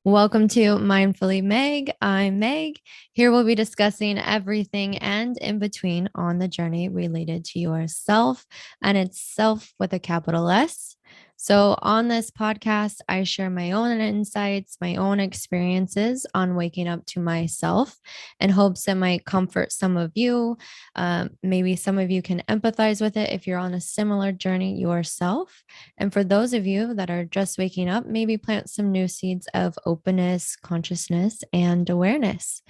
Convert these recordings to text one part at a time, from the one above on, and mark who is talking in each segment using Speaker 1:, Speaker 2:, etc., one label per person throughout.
Speaker 1: Welcome to Mindfully Meg. I'm Meg. Here we'll be discussing everything and in between on the journey related to yourself, and it's self with a capital S. So, on this podcast, I share my own insights, my own experiences on waking up to myself in hopes it might comfort some of you. Maybe some of you can empathize with it if you're on a similar journey yourself. And for those of you that are just waking up, maybe plant some new seeds of openness, consciousness, and awareness.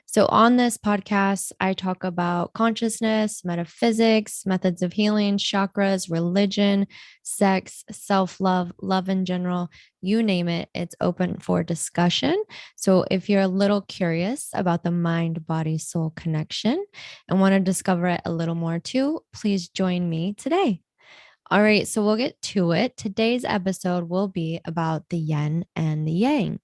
Speaker 1: So, on this podcast, I talk about consciousness, metaphysics, methods of healing, chakras, religion, sex, self love, love in general, you name it, it's open for discussion. So, if you're a little curious about the mind body soul connection and want to discover it a little more too, please join me today. All right, so we'll get to it. Today's episode will be about the yin and the yang.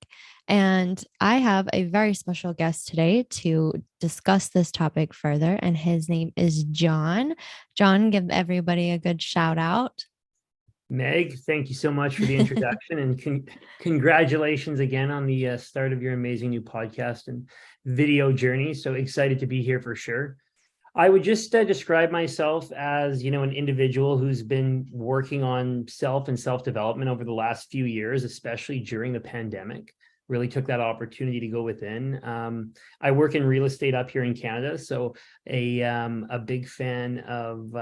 Speaker 1: And I have a very special guest today to discuss this topic further, and his name is Jon. Jon, give everybody a good shout out.
Speaker 2: Meg, thank you so much for the introduction and congratulations again on the start of your amazing new podcast and video journey. So excited to be here for sure. I would just describe myself as, an individual who's been working on self and self-development over the last few years, especially during the pandemic. Really took that opportunity to go within. I work in real estate up here in Canada, so a big fan of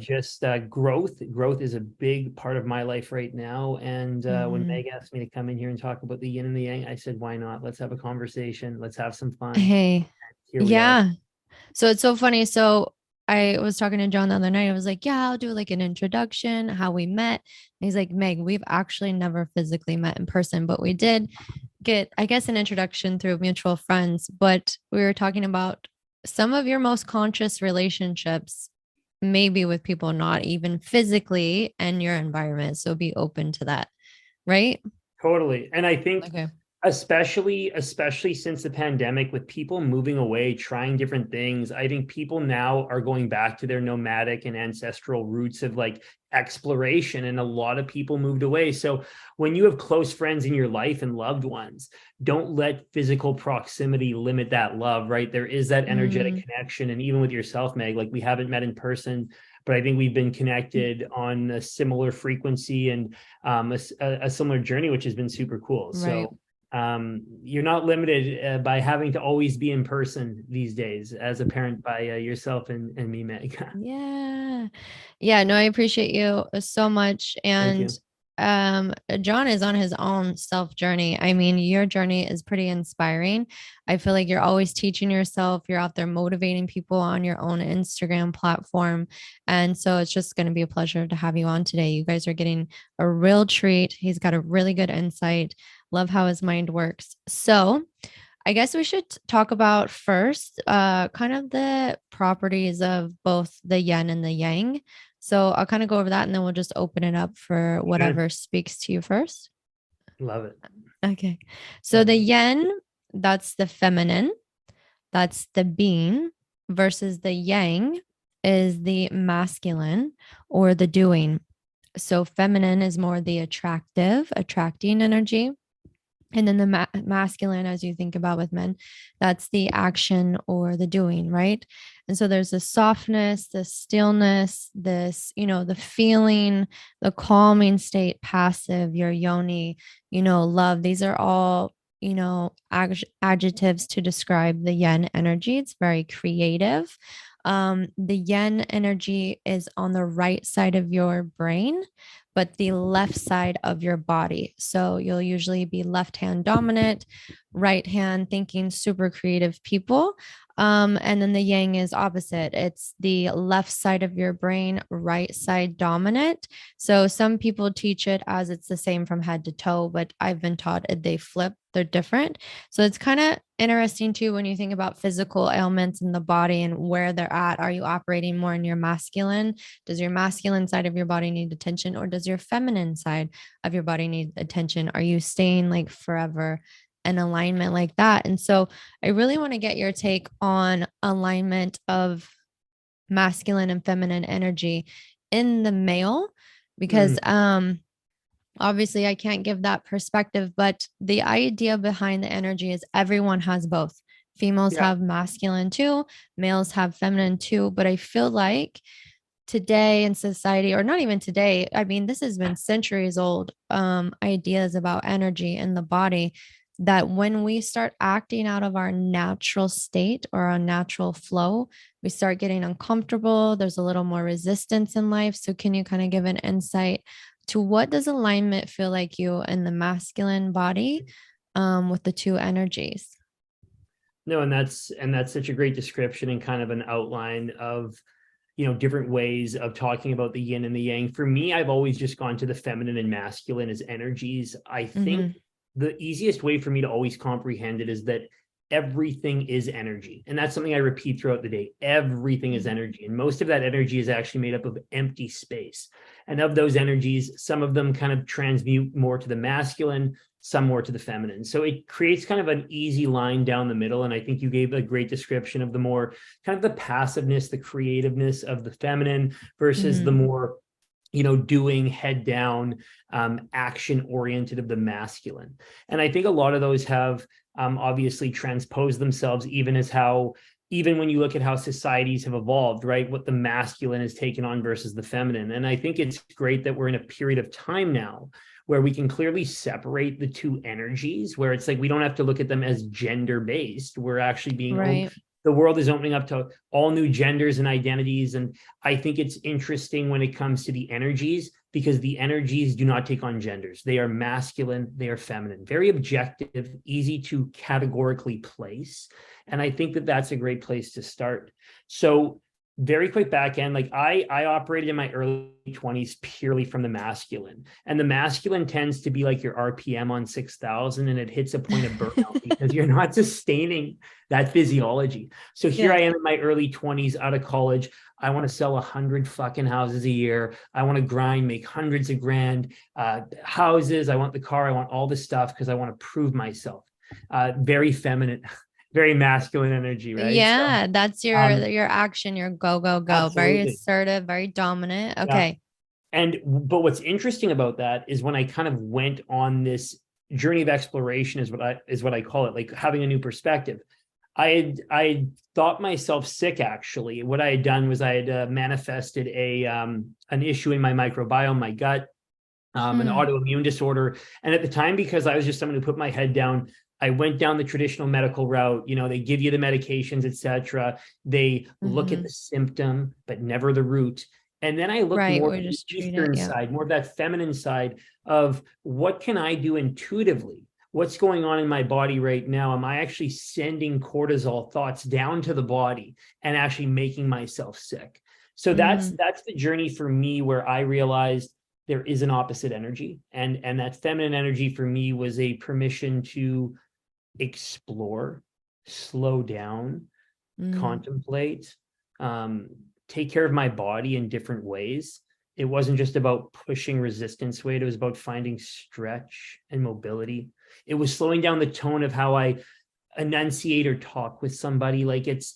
Speaker 2: just growth. Growth is a big part of my life right now. And when
Speaker 1: Mhm.
Speaker 2: Meg asked me to come in here and talk about the yin and the yang, I said, why not? Let's have a conversation. Let's have some fun.
Speaker 1: Hey,
Speaker 2: Here we are.
Speaker 1: yeah. So it's so funny. So I was talking to Jon the other night. I was like, yeah, I'll do like an introduction, how we met. And he's like, Meg, we've actually never physically met in person, but we did get, I guess, an introduction through mutual friends. But we were talking about some of your most conscious relationships, maybe with people not even physically in your environment. So be open to that. Right.
Speaker 2: Totally. And I think
Speaker 1: Okay.
Speaker 2: especially since the pandemic, with people moving away, trying different things, I think people now are going back to their nomadic and ancestral roots of like exploration, and a lot of people moved away. So when you have close friends in your life and loved ones, don't let physical proximity limit that love, right? There is that energetic
Speaker 1: Mm,
Speaker 2: connection. And even with yourself, Meg, like we haven't met in person, but I think we've been connected on a similar frequency and a similar journey, which has been super cool.
Speaker 1: right.
Speaker 2: So you're not limited by having to always be in person these days, as a parent by yourself and me, Meg.
Speaker 1: Yeah. Yeah, no, I appreciate you so much.
Speaker 2: Thank
Speaker 1: And
Speaker 2: you.
Speaker 1: Jon is on his own self journey. I mean, your journey is pretty inspiring. I feel like you're always teaching yourself, you're out there motivating people on your own Instagram platform. And so it's just going to be a pleasure to have you on today. You guys are getting a real treat. He's got a really good insight. Love how his mind works. So, I guess we should talk about first kind of the properties of both the yin and the yang. So I'll kind of go over that and then we'll just open it up for
Speaker 2: Good.
Speaker 1: whatever speaks to you first.
Speaker 2: Love it.
Speaker 1: Okay. So
Speaker 2: Love
Speaker 1: the
Speaker 2: it.
Speaker 1: yin, that's the feminine, that's the being, versus the yang is the masculine or the doing. So feminine is more the attractive, attracting energy. And then the masculine, as you think about with men, that's the action or the doing, right? And so there's this softness, this stillness, this, the feeling, the calming state, passive, your yoni, love. These are all, adjectives to describe the yin energy. It's very creative. The yin energy is on the right side of your brain, but the left side of your body. So you'll usually be left hand dominant, right hand thinking, super creative people. And then the yang is opposite. It's the left side of your brain, right side dominant. So some people teach it as it's the same from head to toe, but I've been taught they flip, they're different. So it's kind of interesting too when you think about physical ailments in the body and where they're at. Are you operating more in your masculine? Does your masculine side of your body need attention, or does your feminine side of your body need attention? Are you staying like forever in alignment like that? And so I really want to get your take on alignment of masculine and feminine energy in the male because
Speaker 2: Mm,
Speaker 1: Obviously, I can't give that perspective, but the idea behind the energy is everyone has both. Females
Speaker 2: Yeah.
Speaker 1: have masculine too, males have feminine too. But I feel like today in society, or not even today, I mean, this has been centuries old ideas about energy in the body, that when we start acting out of our natural state or our natural flow, we start getting uncomfortable. There's a little more resistance in life. So can you kind of give an insight to what does alignment feel like you in the masculine body with the two energies?
Speaker 2: No, and that's such a great description and kind of an outline of, different ways of talking about the yin and the yang. For me, I've always just gone to the feminine and masculine as energies. I think
Speaker 1: Mm-hmm.
Speaker 2: the easiest way for me to always comprehend it is that everything is energy. And that's something I repeat throughout the day. Everything is energy. And most of that energy is actually made up of empty space. And of those energies, some of them kind of transmute more to the masculine, some more to the feminine. So it creates kind of an easy line down the middle. And I think you gave a great description of the more kind of the passiveness, the creativeness of the feminine versus the
Speaker 1: Mm-hmm.
Speaker 2: more doing head down, action oriented of the masculine. And I think a lot of those have obviously transposed themselves even when you look at how societies have evolved, right? What the masculine has taken on versus the feminine. And I think it's great that we're in a period of time now where we can clearly separate the two energies, where it's like we don't have to look at them as gender based. We're actually
Speaker 1: Right.
Speaker 2: the world is opening up to all new genders and identities. And I think it's interesting when it comes to the energies, because the energies do not take on genders. They are masculine, they are feminine, very objective, easy to categorically place. And I think that that's a great place to start. So very quick back end, like I operated in my early 20s purely from the masculine, and the masculine tends to be like your RPM on 6,000, and it hits a point of burnout because you're not sustaining that physiology. So here
Speaker 1: Yeah.
Speaker 2: I am in my early 20s out of college. I want to sell 100 fucking houses a year. I want to grind, make hundreds of grand houses. I want the car. I want all this stuff because I want to prove myself. Very feminine, very masculine energy, right? So
Speaker 1: Yeah, that's
Speaker 2: um,
Speaker 1: your action, your go, go, go. Very
Speaker 2: absolutely.
Speaker 1: assertive, very dominant.
Speaker 2: Yeah.
Speaker 1: Okay.
Speaker 2: But what's interesting about that is when I kind of went on this journey of exploration is what I call it, like having a new perspective. I had thought myself sick. Actually, what I had done was I had manifested an issue in my microbiome, my gut, an
Speaker 1: Mm,
Speaker 2: autoimmune disorder. And at the time, because I was just someone who put my head down, I went down the traditional medical route. They give you the medications, etc. They look at
Speaker 1: mm-hmm.
Speaker 2: the symptom, but never the root. And then I looked
Speaker 1: Right.
Speaker 2: more
Speaker 1: We
Speaker 2: at the
Speaker 1: just treat it.
Speaker 2: Eastern
Speaker 1: Yeah.
Speaker 2: side, more of that feminine side of what can I do intuitively? What's going on in my body right now? Am I actually sending cortisol thoughts down to the body and actually making myself sick? So that's
Speaker 1: Mm,
Speaker 2: that's the journey for me, where I realized there is an opposite energy, and that feminine energy for me was a permission to explore, slow down,
Speaker 1: mm,
Speaker 2: contemplate, um, take care of my body in different ways. It wasn't just about pushing resistance weight, it was about finding stretch and mobility. It was slowing down the tone of how I enunciate or talk with somebody. Like it's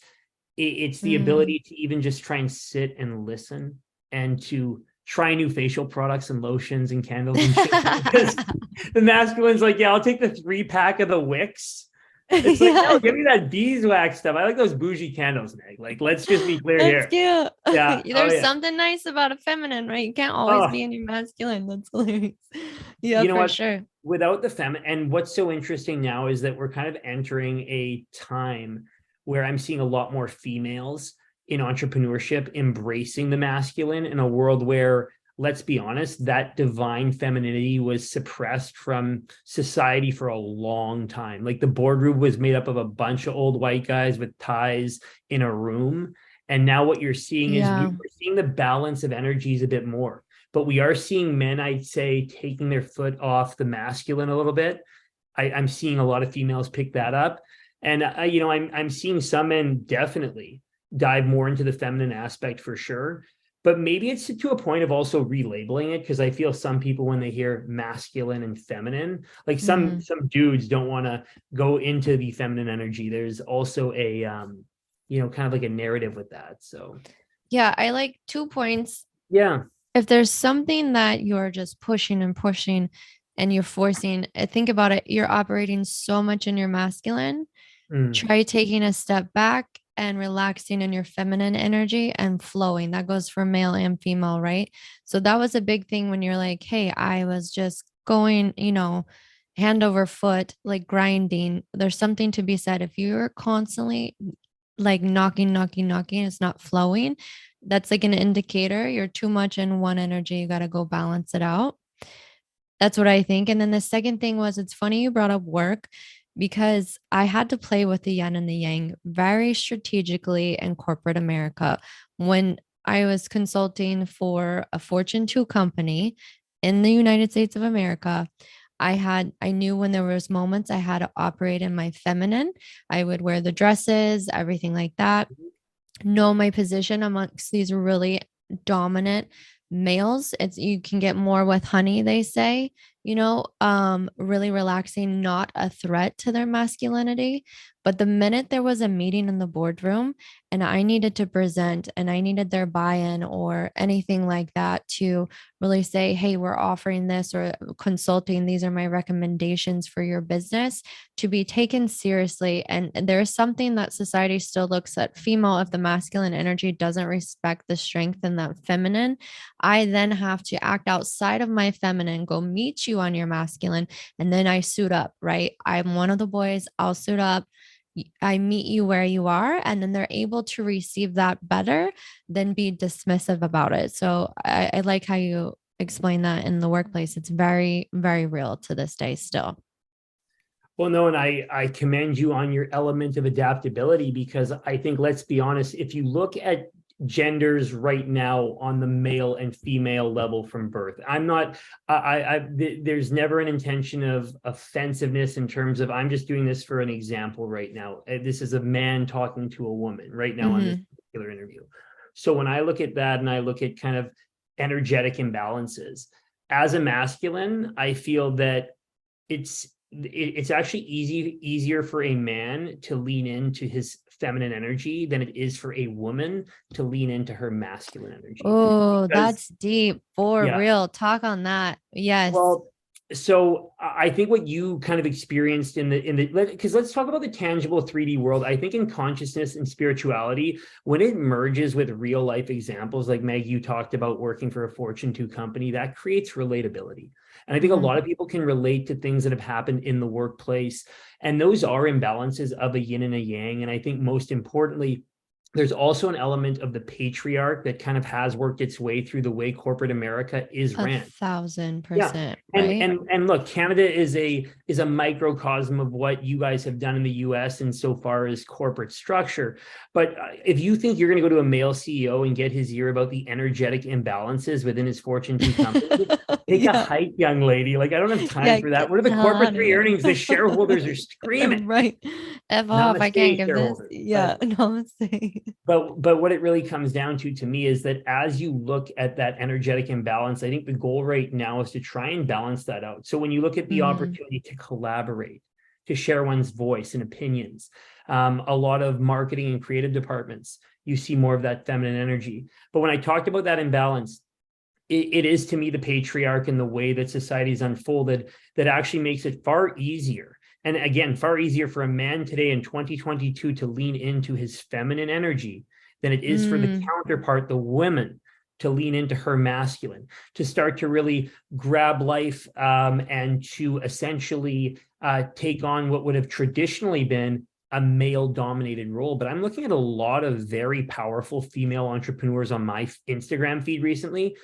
Speaker 2: the
Speaker 1: mm.
Speaker 2: ability to even just try and sit and listen, and to try new facial products and lotions and candles and shit. Because the masculine's like, yeah, I'll take the 3-pack of the wicks. It's like, no,
Speaker 1: Yeah,
Speaker 2: give me that beeswax stuff. I like those bougie candles, Meg. Like, let's just be clear
Speaker 1: that's
Speaker 2: here.
Speaker 1: cute.
Speaker 2: Yeah. Oh
Speaker 1: There's
Speaker 2: yeah.
Speaker 1: something nice about a feminine, right? You can't always
Speaker 2: Oh,
Speaker 1: be in your masculine. That's hilarious. Yeah,
Speaker 2: you know
Speaker 1: for
Speaker 2: what?
Speaker 1: sure.
Speaker 2: Without the fem, and what's so interesting now is that we're kind of entering a time where I'm seeing a lot more females in entrepreneurship embracing the masculine, in a world where, let's be honest, that divine femininity was suppressed from society for a long time. Like the boardroom was made up of a bunch of old white guys with ties in a room. And now what you're seeing is
Speaker 1: Yeah.
Speaker 2: we're seeing the balance of energies a bit more, but we are seeing men, I'd say, taking their foot off the masculine a little bit. I'm seeing a lot of females pick that up, and I'm seeing some men definitely dive more into the feminine aspect for sure. But maybe it's to a point of also relabeling it, because I feel some people, when they hear masculine and feminine, like some
Speaker 1: Mm.
Speaker 2: some dudes don't want to go into the feminine energy. There's also a kind of like a narrative with that. So
Speaker 1: Yeah, I like 2 points.
Speaker 2: yeah,
Speaker 1: if there's something that you're just pushing and pushing and you're forcing, think about it, you're operating so much in your masculine.
Speaker 2: Mm,
Speaker 1: Try taking a step back and relaxing in your feminine energy and flowing. That goes for male and female, right? So that was a big thing when you're like, hey, I was just going, hand over foot, like grinding. There's something to be said. If you're constantly like knocking, it's not flowing. That's like an indicator you're too much in one energy. You got to go balance it out. That's what I think. And then the second thing was, it's funny you brought up work because I had to play with the yin and the yang very strategically in corporate America. When I was consulting for a Fortune 2 company in the United States of America, I knew when there was moments I had to operate in my feminine. I would wear the dresses, everything like that, know my position amongst these really dominant males. It's you can get more with honey, they say, really relaxing, not a threat to their masculinity. But the minute there was a meeting in the boardroom and I needed to present and I needed their buy-in or anything like that to really say, hey, we're offering this or consulting, these are my recommendations for your business, to be taken seriously. And there's something that society still looks at female, if the masculine energy doesn't respect the strength in that feminine, I then have to act outside of my feminine, go meet you on your masculine, and then I suit up, right? I'm one of the boys, I'll suit up. I meet you where you are, and then they're able to receive that better than be dismissive about it. So I like how you explain that in the workplace. It's very, very real to this day still.
Speaker 2: well, no, and I commend you on your element of adaptability, because I think, let's be honest, if you look at genders right now on the male and female level from birth, I'm not, there's never an intention of offensiveness in terms of, I'm just doing this for an example right now. This is a man talking to a woman right now on this particular interview. So when I look at that and I look at kind of energetic imbalances as a masculine, I feel that it's actually easier for a man to lean into his feminine energy than it is for a woman to lean into her masculine energy.
Speaker 1: Oh,
Speaker 2: Because,
Speaker 1: that's deep. For
Speaker 2: yeah,
Speaker 1: real. Talk on that. Yes.
Speaker 2: well, so I think what you kind of experienced because let's talk about the tangible 3D world. I think in consciousness and spirituality, when it merges with real life examples, like Meg, you talked about working for a Fortune 2 company, that creates relatability. And I think a
Speaker 1: Mhm.
Speaker 2: lot of people can relate to things that have happened in the workplace. And those are imbalances of a yin and a yang. And I think most importantly, there's also an element of the patriarch that kind of has worked its way through the way corporate America is
Speaker 1: A
Speaker 2: ran.
Speaker 1: thousand
Speaker 2: Yeah.
Speaker 1: percent,
Speaker 2: And
Speaker 1: right?
Speaker 2: and and look, Canada is a microcosm of what you guys have done in the US and so far as corporate structure. But if you think you're going to go to a male CEO and get his ear about the energetic imbalances within his Fortune 2 company, take a
Speaker 1: Yeah.
Speaker 2: hike, young lady. Like, I don't have time
Speaker 1: Yeah.
Speaker 2: for that.
Speaker 1: Get
Speaker 2: What are
Speaker 1: the
Speaker 2: the
Speaker 1: hell
Speaker 2: corporate
Speaker 1: out of
Speaker 2: three
Speaker 1: here.
Speaker 2: earnings? The shareholders are screaming.
Speaker 1: Right. F off. I can't
Speaker 2: Namaste,
Speaker 1: give this.
Speaker 2: shareholders.
Speaker 1: Yeah. Namaste.
Speaker 2: But what it really comes down to me is that as you look at that energetic imbalance, I think the goal right now is to try and balance that out. So when you look at the
Speaker 1: Mm,
Speaker 2: opportunity to collaborate, to share one's voice and opinions, a lot of marketing and creative departments, you see more of that feminine energy. But when I talked about that imbalance, it is to me the patriarch and the way that society's unfolded that actually makes it far easier. And again, far easier for a man today in 2022 to lean into his feminine energy than it is for the
Speaker 1: mm,
Speaker 2: counterpart, the woman, to lean into her masculine, to start to really grab life, and to essentially take on what would have traditionally been a male dominated role. But I'm looking at a lot of very powerful female entrepreneurs on my Instagram feed recently,
Speaker 1: yeah.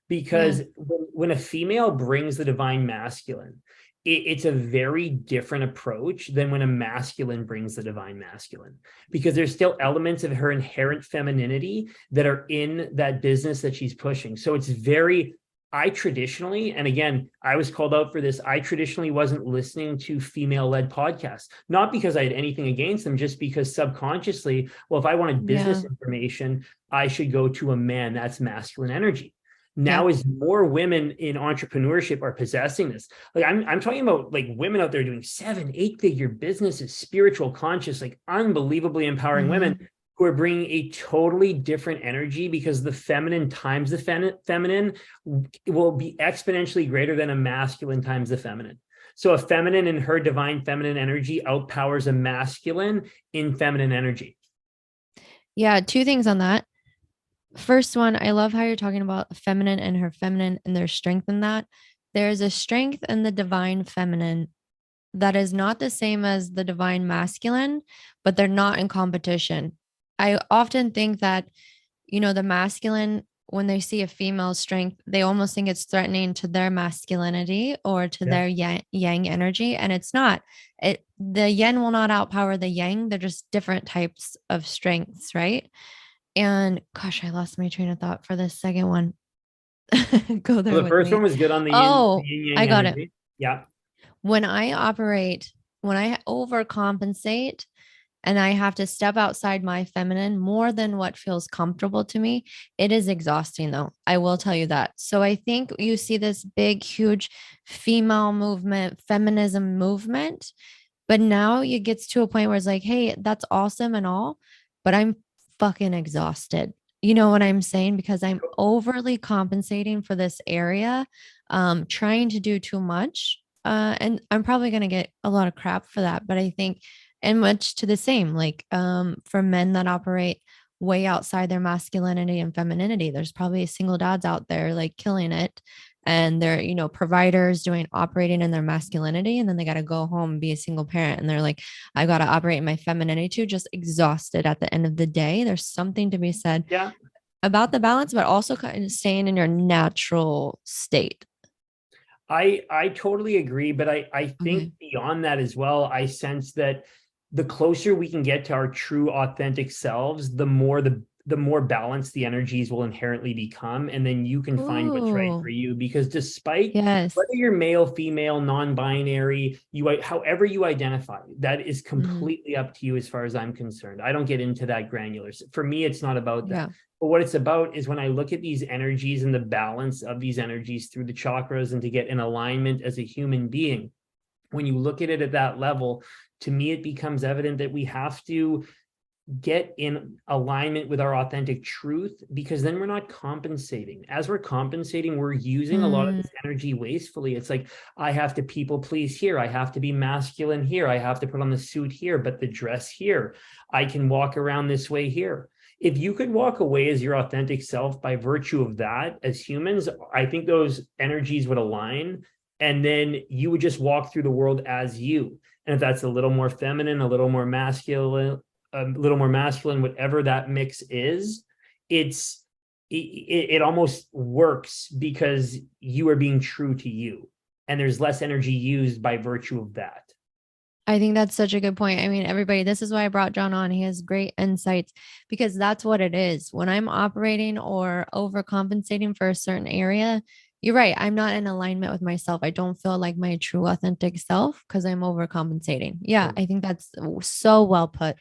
Speaker 2: because when a female brings the divine masculine, it's a very different approach than when a masculine brings the divine masculine, because there's still elements of her inherent femininity that are in that business that she's pushing. So it's very, I traditionally, and again, I was called out for this, I traditionally wasn't listening to female-led podcasts, not because I had anything against them, just because subconsciously, well, if I wanted
Speaker 1: Yeah.
Speaker 2: business information, I should go to a man. That's masculine energy.
Speaker 1: Yeah.
Speaker 2: Now, as more women in entrepreneurship are possessing this, like I'm talking about like women out there doing 7, 8 figure businesses, spiritual, conscious, like unbelievably empowering women
Speaker 1: Hmm.
Speaker 2: who are bringing a totally different energy, because the feminine times the feminine will be exponentially greater than a masculine times the feminine. So a feminine in her divine feminine energy outpowers a masculine in feminine energy.
Speaker 1: Yeah, two things on that. First one, I love how you're talking about feminine and her feminine and there's strength in that. There's a strength in the divine feminine that is not the same as the divine masculine, but they're not in competition. I often think that, the masculine, when they see a female strength, they almost think it's threatening to their masculinity or to
Speaker 2: Yeah.
Speaker 1: their yang energy. And it's not. The yin will not outpower the yang. They're just different types of strengths, right? And gosh, I lost my train of thought for this second one. Go
Speaker 2: So
Speaker 1: there
Speaker 2: the
Speaker 1: with
Speaker 2: first one
Speaker 1: me.
Speaker 2: was good on the
Speaker 1: Oh,
Speaker 2: yin
Speaker 1: I
Speaker 2: yang
Speaker 1: got it.
Speaker 2: energy. Yeah.
Speaker 1: When I operate, when I overcompensate and I have to step outside my feminine more than what feels comfortable to me, it is exhausting, though. I will tell you that. So I think you see this big, huge female movement, feminism movement, but now it gets to a point where it's like, hey, that's awesome and all, but I'm fucking exhausted. You know what I'm saying? Because I'm overly compensating for this area, trying to do too much. And I'm probably going to get a lot of crap for that. But I think, and much to the same, like for men that operate way outside their masculinity and femininity, there's probably single dads out there like killing it, and they're providers doing operating in their masculinity, and then they got to go home and be a single parent, and they're like, I got to operate in my femininity too, just exhausted at the end of the day. There's something to be said
Speaker 2: Yeah.
Speaker 1: about the balance, but also kind of staying in your natural state.
Speaker 2: I totally agree, but I think
Speaker 1: Okay.
Speaker 2: beyond that as well, I sense that the closer we can get to our true authentic selves, the more balanced the energies will inherently become, and then you can find what's right for
Speaker 1: Ooh,
Speaker 2: you. Because despite
Speaker 1: yes.
Speaker 2: whether you're male, female, non-binary, however you identify, that is
Speaker 1: Mhm.
Speaker 2: completely up to you as far as I'm concerned. I don't get into that granular. For me, it's not about that.
Speaker 1: Yeah.
Speaker 2: But what it's about is when I look at these energies and the balance of these energies through the chakras and to get in alignment as a human being, when you look at it at that level, to me, it becomes evident that we have to get in alignment with our authentic truth, because then we're not compensating. As we're compensating, we're using a lot of
Speaker 1: Mm,
Speaker 2: this energy wastefully. It's like, I have to people please here, I have to be masculine here, I have to put on the suit here, but the dress here, I can walk around this way here. If you could walk away as your authentic self by virtue of that, as humans, I think those energies would align, and then you would just walk through the world as you. And if that's a little more feminine, a little more masculine, whatever that mix is, it's it almost works because you are being true to you, and there's less energy used by virtue of that.
Speaker 1: I think that's such a good point. I mean, everybody, this is why I brought John on. He has great insights because that's what it is. When I'm operating or overcompensating for a certain area, you're right. I'm not in alignment with myself. I don't feel like my true authentic self because I'm overcompensating. Yeah, I think that's so well put.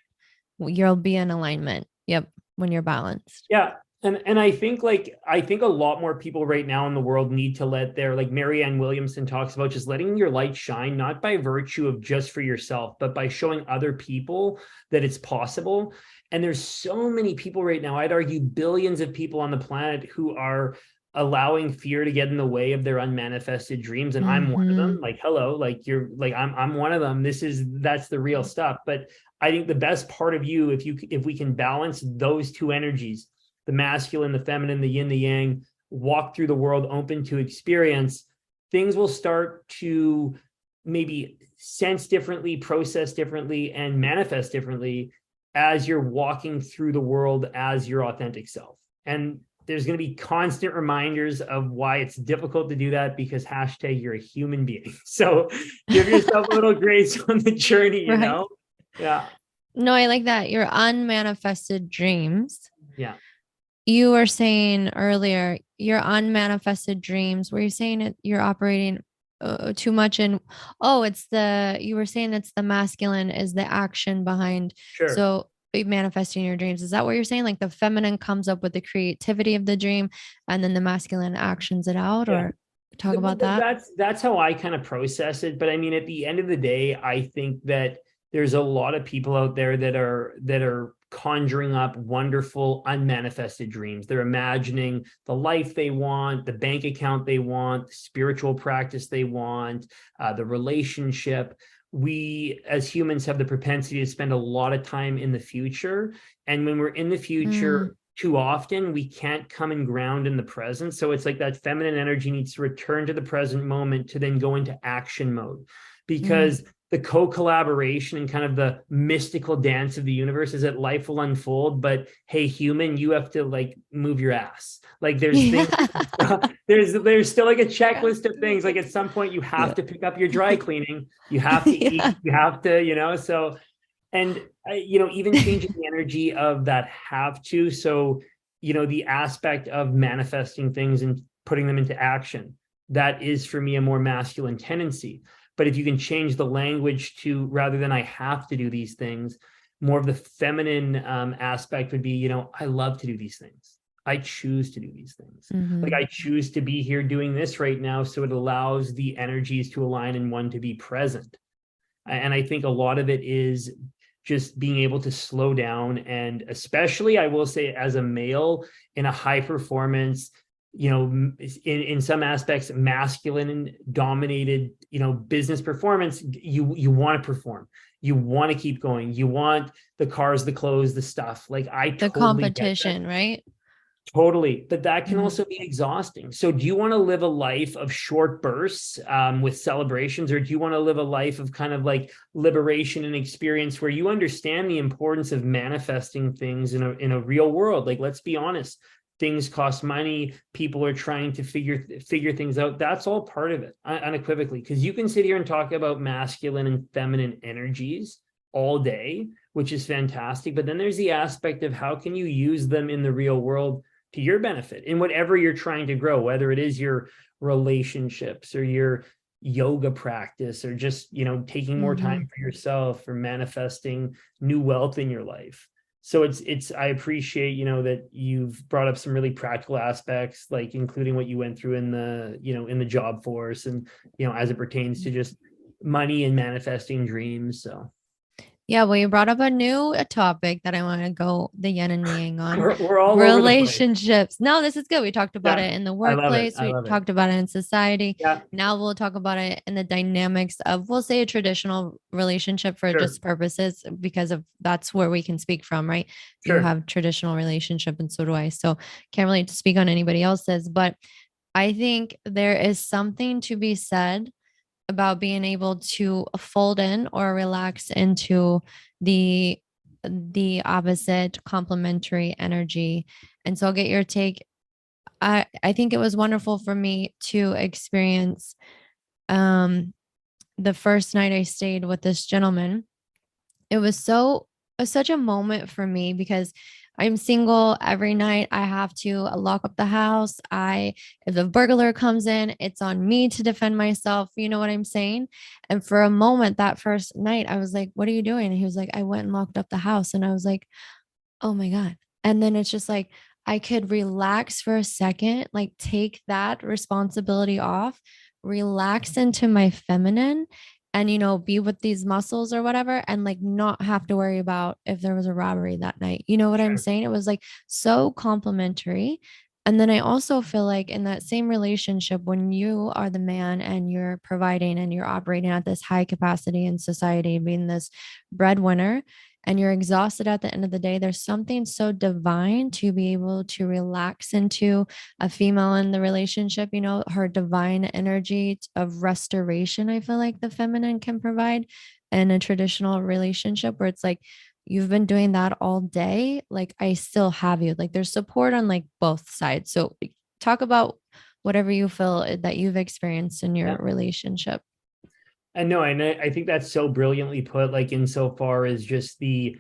Speaker 1: You'll be in alignment. Yep, when you're balanced.
Speaker 2: Yeah. And I think a lot more people right now in the world need to let their, like Marianne Williamson talks about, just letting your light shine, not by virtue of just for yourself, but by showing other people that it's possible. And there's so many people right now, I'd argue billions of people on the planet, who are allowing fear to get in the way of their unmanifested dreams. And I'm one of
Speaker 1: Mm-hmm.
Speaker 2: them. Like, hello, like you're like, I'm one of them. That's the real stuff. But I think the best part of you, if we can balance those two energies, the masculine, the feminine, the yin, the yang, walk through the world open to experience, things will start to maybe sense differently, process differently, and manifest differently as you're walking through the world as your authentic self. And there's going to be constant reminders of why it's difficult to do that, because hashtag you're a human being. So give yourself a little grace on the journey,
Speaker 1: Right.
Speaker 2: Yeah.
Speaker 1: No, I like that. Your unmanifested dreams.
Speaker 2: Yeah.
Speaker 1: You were saying earlier, your unmanifested dreams, were you saying it, you're operating too much in, oh, you were saying it's the masculine is the action behind.
Speaker 2: Sure.
Speaker 1: So manifesting your dreams. Is that what you're saying? Like the feminine comes up with the creativity of the dream and then the masculine actions it out,
Speaker 2: Yeah.
Speaker 1: or talk about that?
Speaker 2: That's how I kind of process it. But I mean, at the end of the day, I think that there's a lot of people out there that are conjuring up wonderful unmanifested dreams. They're imagining the life they want, the bank account they want, the spiritual practice they want, the relationship. We as humans have the propensity to spend a lot of time in the future. And when we're in the future, too often, we can't come and ground in the present. So it's like that feminine energy needs to return to the present moment to then go into action mode, because the co-collaboration and kind of the mystical dance of the universe is that life will unfold, but hey, human, you have to like move your ass. Like there's things, there's still like a checklist of things. Like at some point you have to pick up your dry cleaning, you have to eat, you have to, so, and even changing the energy of that have to. So, the aspect of manifesting things and putting them into action, that is for me a more masculine tendency. But if you can change the language to, rather than I have to do these things, more of the feminine aspect would be, I love to do these things. I choose to do these things. Like I choose to be here doing this right now. So it allows the energies to align and one to be present. And I think a lot of it is just being able to slow down. And especially, I will say, as a male in a high performance, in some aspects, masculine and dominated, business performance, you want to perform. You want to keep going. You want the cars, the clothes, the stuff. Like
Speaker 1: the competition, right?
Speaker 2: Totally. But that can also be exhausting. So do you want to live a life of short bursts with celebrations, or do you want to live a life of kind of like liberation and experience where you understand the importance of manifesting things in a real world? Like, let's be honest, things cost money. People are trying to figure things out. That's all part of it, unequivocally, because you can sit here and talk about masculine and feminine energies all day, which is fantastic. But then there's the aspect of how can you use them in the real world to your benefit in whatever you're trying to grow, whether it is your relationships or your yoga practice, or just, taking more time for yourself, or manifesting new wealth in your life. So I appreciate, that you've brought up some really practical aspects, like including what you went through in the job force, and, as it pertains to just money and manifesting dreams. So.
Speaker 1: Yeah, well, you brought up a topic that I want to go the yin and yang on.
Speaker 2: We're all
Speaker 1: relationships. No, this is good. We talked about it in the
Speaker 2: I love it.
Speaker 1: workplace. We talked about it in society.
Speaker 2: Yeah.
Speaker 1: Now we'll talk about it in the dynamics of, we'll say, a traditional relationship for just purposes, because of that's where we can speak from, right? You have traditional relationship, and so do I. So can't really speak on anybody else's, but I think there is something to be said about being able to fold in or relax into the opposite complementary energy. And so I'll get your take. I think it was wonderful for me to experience the first night I stayed with this gentleman. It was such a moment for me, because I'm single. Every night I have to lock up the house. If a burglar comes in, it's on me to defend myself. You know what I'm saying? And for a moment, that first night, I was like, "What are you doing?" And he was like, "I went and locked up the house." And I was like, "Oh my God." And then it's just like, I could relax for a second, like take that responsibility off, relax into my feminine, and be with these muscles or whatever, and like not have to worry about if there was a robbery that night. You know what I'm saying? It was like so complimentary. And then I also feel like in that same relationship, when you are the man and you're providing and you're operating at this high capacity in society, being this breadwinner, and you're exhausted at the end of the day, there's something so divine to be able to relax into a female in the relationship, her divine energy of restoration. I feel like the feminine can provide in a traditional relationship, where it's like, you've been doing that all day. Like, I still have you. Like, there's support on like both sides. So talk about whatever you feel that you've experienced in your relationship.
Speaker 2: And no, and I think that's so brilliantly put, like insofar as just the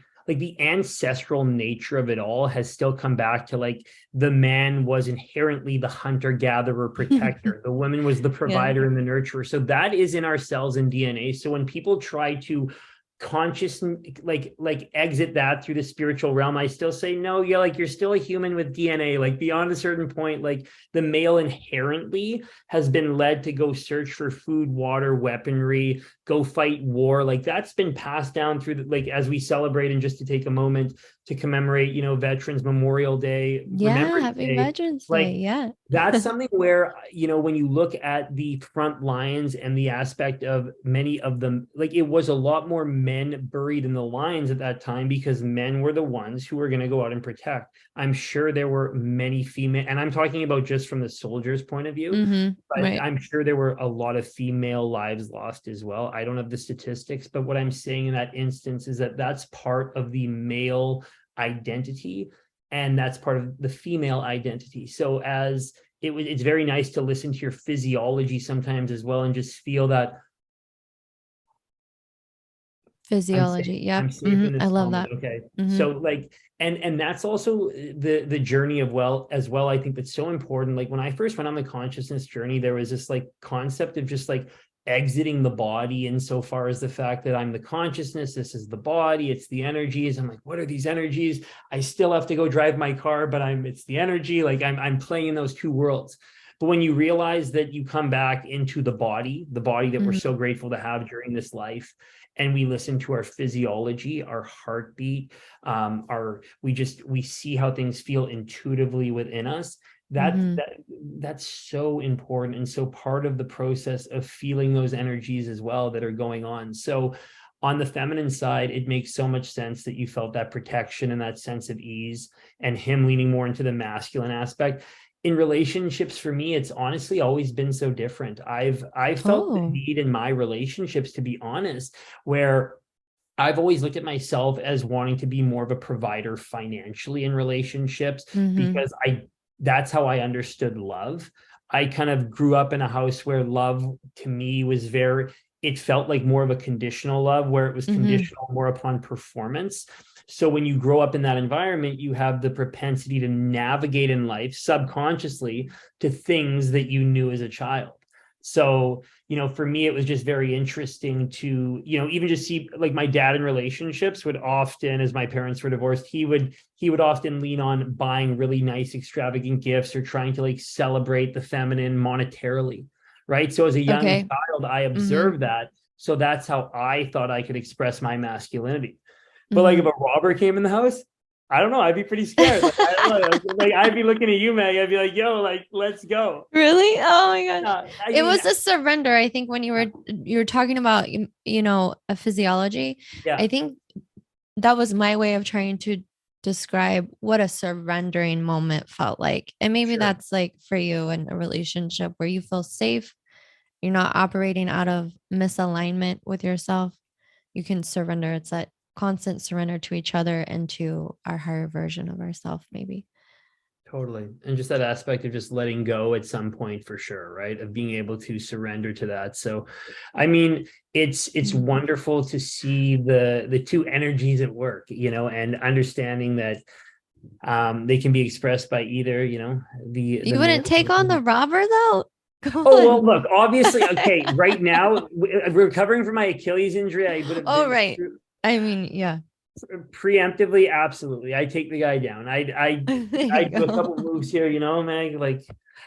Speaker 2: ancestral nature of it all has still come back to like the man was inherently the hunter gatherer protector. The woman was the provider and the nurturer. So that is in our cells and DNA. So when people try to conscious like exit that through the spiritual realm, I still say no. Yeah, like you're still a human with DNA. Like beyond a certain point, like the male inherently has been led to go search for food, water, weaponry, go fight war. Like that's been passed down through like as we celebrate, and just to take a moment to commemorate, Veterans Memorial Day,
Speaker 1: Yeah,
Speaker 2: Remembrance
Speaker 1: happy
Speaker 2: Day.
Speaker 1: Veterans Day.
Speaker 2: Like,
Speaker 1: Yeah.
Speaker 2: that's something where, when you look at the front lines and the aspect of many of them, like, it was a lot more men buried in the lines at that time because men were the ones who were going to go out and protect. I'm sure there were many female, and I'm talking about just from the soldiers' point of view, but
Speaker 1: Right.
Speaker 2: I'm sure there were a lot of female lives lost as well. I don't have the statistics, but what I'm saying in that instance is that that's part of the male identity, and that's part of the female identity. So it's very nice to listen to your physiology sometimes as well and just feel that I'm safe.
Speaker 1: Physiology. Yep.
Speaker 2: I'm safe in
Speaker 1: I
Speaker 2: this
Speaker 1: love
Speaker 2: moment.
Speaker 1: that.
Speaker 2: Okay.
Speaker 1: Hmm.
Speaker 2: So like, and that's also the journey of as well. I think that's so important. Like when I first went on the consciousness journey, there was this like concept of just like exiting the body insofar as the fact that I'm the consciousness, this is the body, it's the energies. I'm like, what are these energies? I still have to go drive my car, but it's the energy. Like I'm playing in those two worlds. But when you realize that you come back into the body that we're so
Speaker 1: Hmm.
Speaker 2: grateful to have during this life, and we listen to our physiology, our heartbeat, we see how things feel intuitively within us. That
Speaker 1: Hmm.
Speaker 2: that that's so important and so part of the process of feeling those energies as well that are going on. So on the feminine side, it makes so much sense that you felt that protection and that sense of ease, and him leaning more into the masculine aspect. In relationships, for me, it's honestly always been so different. I've felt the
Speaker 1: Oh.
Speaker 2: need in my relationships, to be honest, where I've always looked at myself as wanting to be more of a provider financially in relationships,
Speaker 1: Hmm.
Speaker 2: because that's how I understood love. I kind of grew up in a house where love to me it felt like more of a conditional love, where it was
Speaker 1: Hmm.
Speaker 2: conditional more upon performance. So when you grow up in that environment, you have the propensity to navigate in life subconsciously to things that you knew as a child. So, for me, it was just very interesting to, even just see like my dad in relationships would often, as my parents were divorced, he would often lean on buying really nice, extravagant gifts or trying to like celebrate the feminine monetarily. Right. So as a young
Speaker 1: Okay.
Speaker 2: child, I
Speaker 1: Hmm.
Speaker 2: observed that. So that's how I thought I could express my masculinity. But like if
Speaker 1: Hmm.
Speaker 2: a robber came in the house, I don't know, I'd be pretty scared. Like I don't know, like I'd be looking at you, Meg. I'd be like, "Yo, like let's go."
Speaker 1: Really? Oh my gosh.
Speaker 2: I
Speaker 1: It
Speaker 2: mean,
Speaker 1: was a surrender. I think when you were talking about a physiology,
Speaker 2: yeah,
Speaker 1: I think that was my way of trying to describe what a surrendering moment felt like. And maybe
Speaker 2: sure.
Speaker 1: that's like for you in a relationship where you feel safe, you're not operating out of misalignment with yourself. You can surrender. It's that constant surrender to each other and to our higher version of ourselves, maybe.
Speaker 2: Totally. And just that aspect of just letting go at some point for sure, right? Of being able to surrender to that. So, I mean, it's
Speaker 1: Mm.
Speaker 2: wonderful to see the two energies at work, and understanding that they can be expressed by either, the
Speaker 1: You
Speaker 2: male.
Speaker 1: wouldn't take on the robber though? Come
Speaker 2: Oh, well,
Speaker 1: on.
Speaker 2: look, obviously, okay, right now, recovering from my Achilles injury, I would have
Speaker 1: Oh,
Speaker 2: been
Speaker 1: right. I mean, yeah.
Speaker 2: preemptively, absolutely. I take the guy down.
Speaker 1: There
Speaker 2: I
Speaker 1: you
Speaker 2: do a
Speaker 1: go.
Speaker 2: couple moves here, Meg. Like,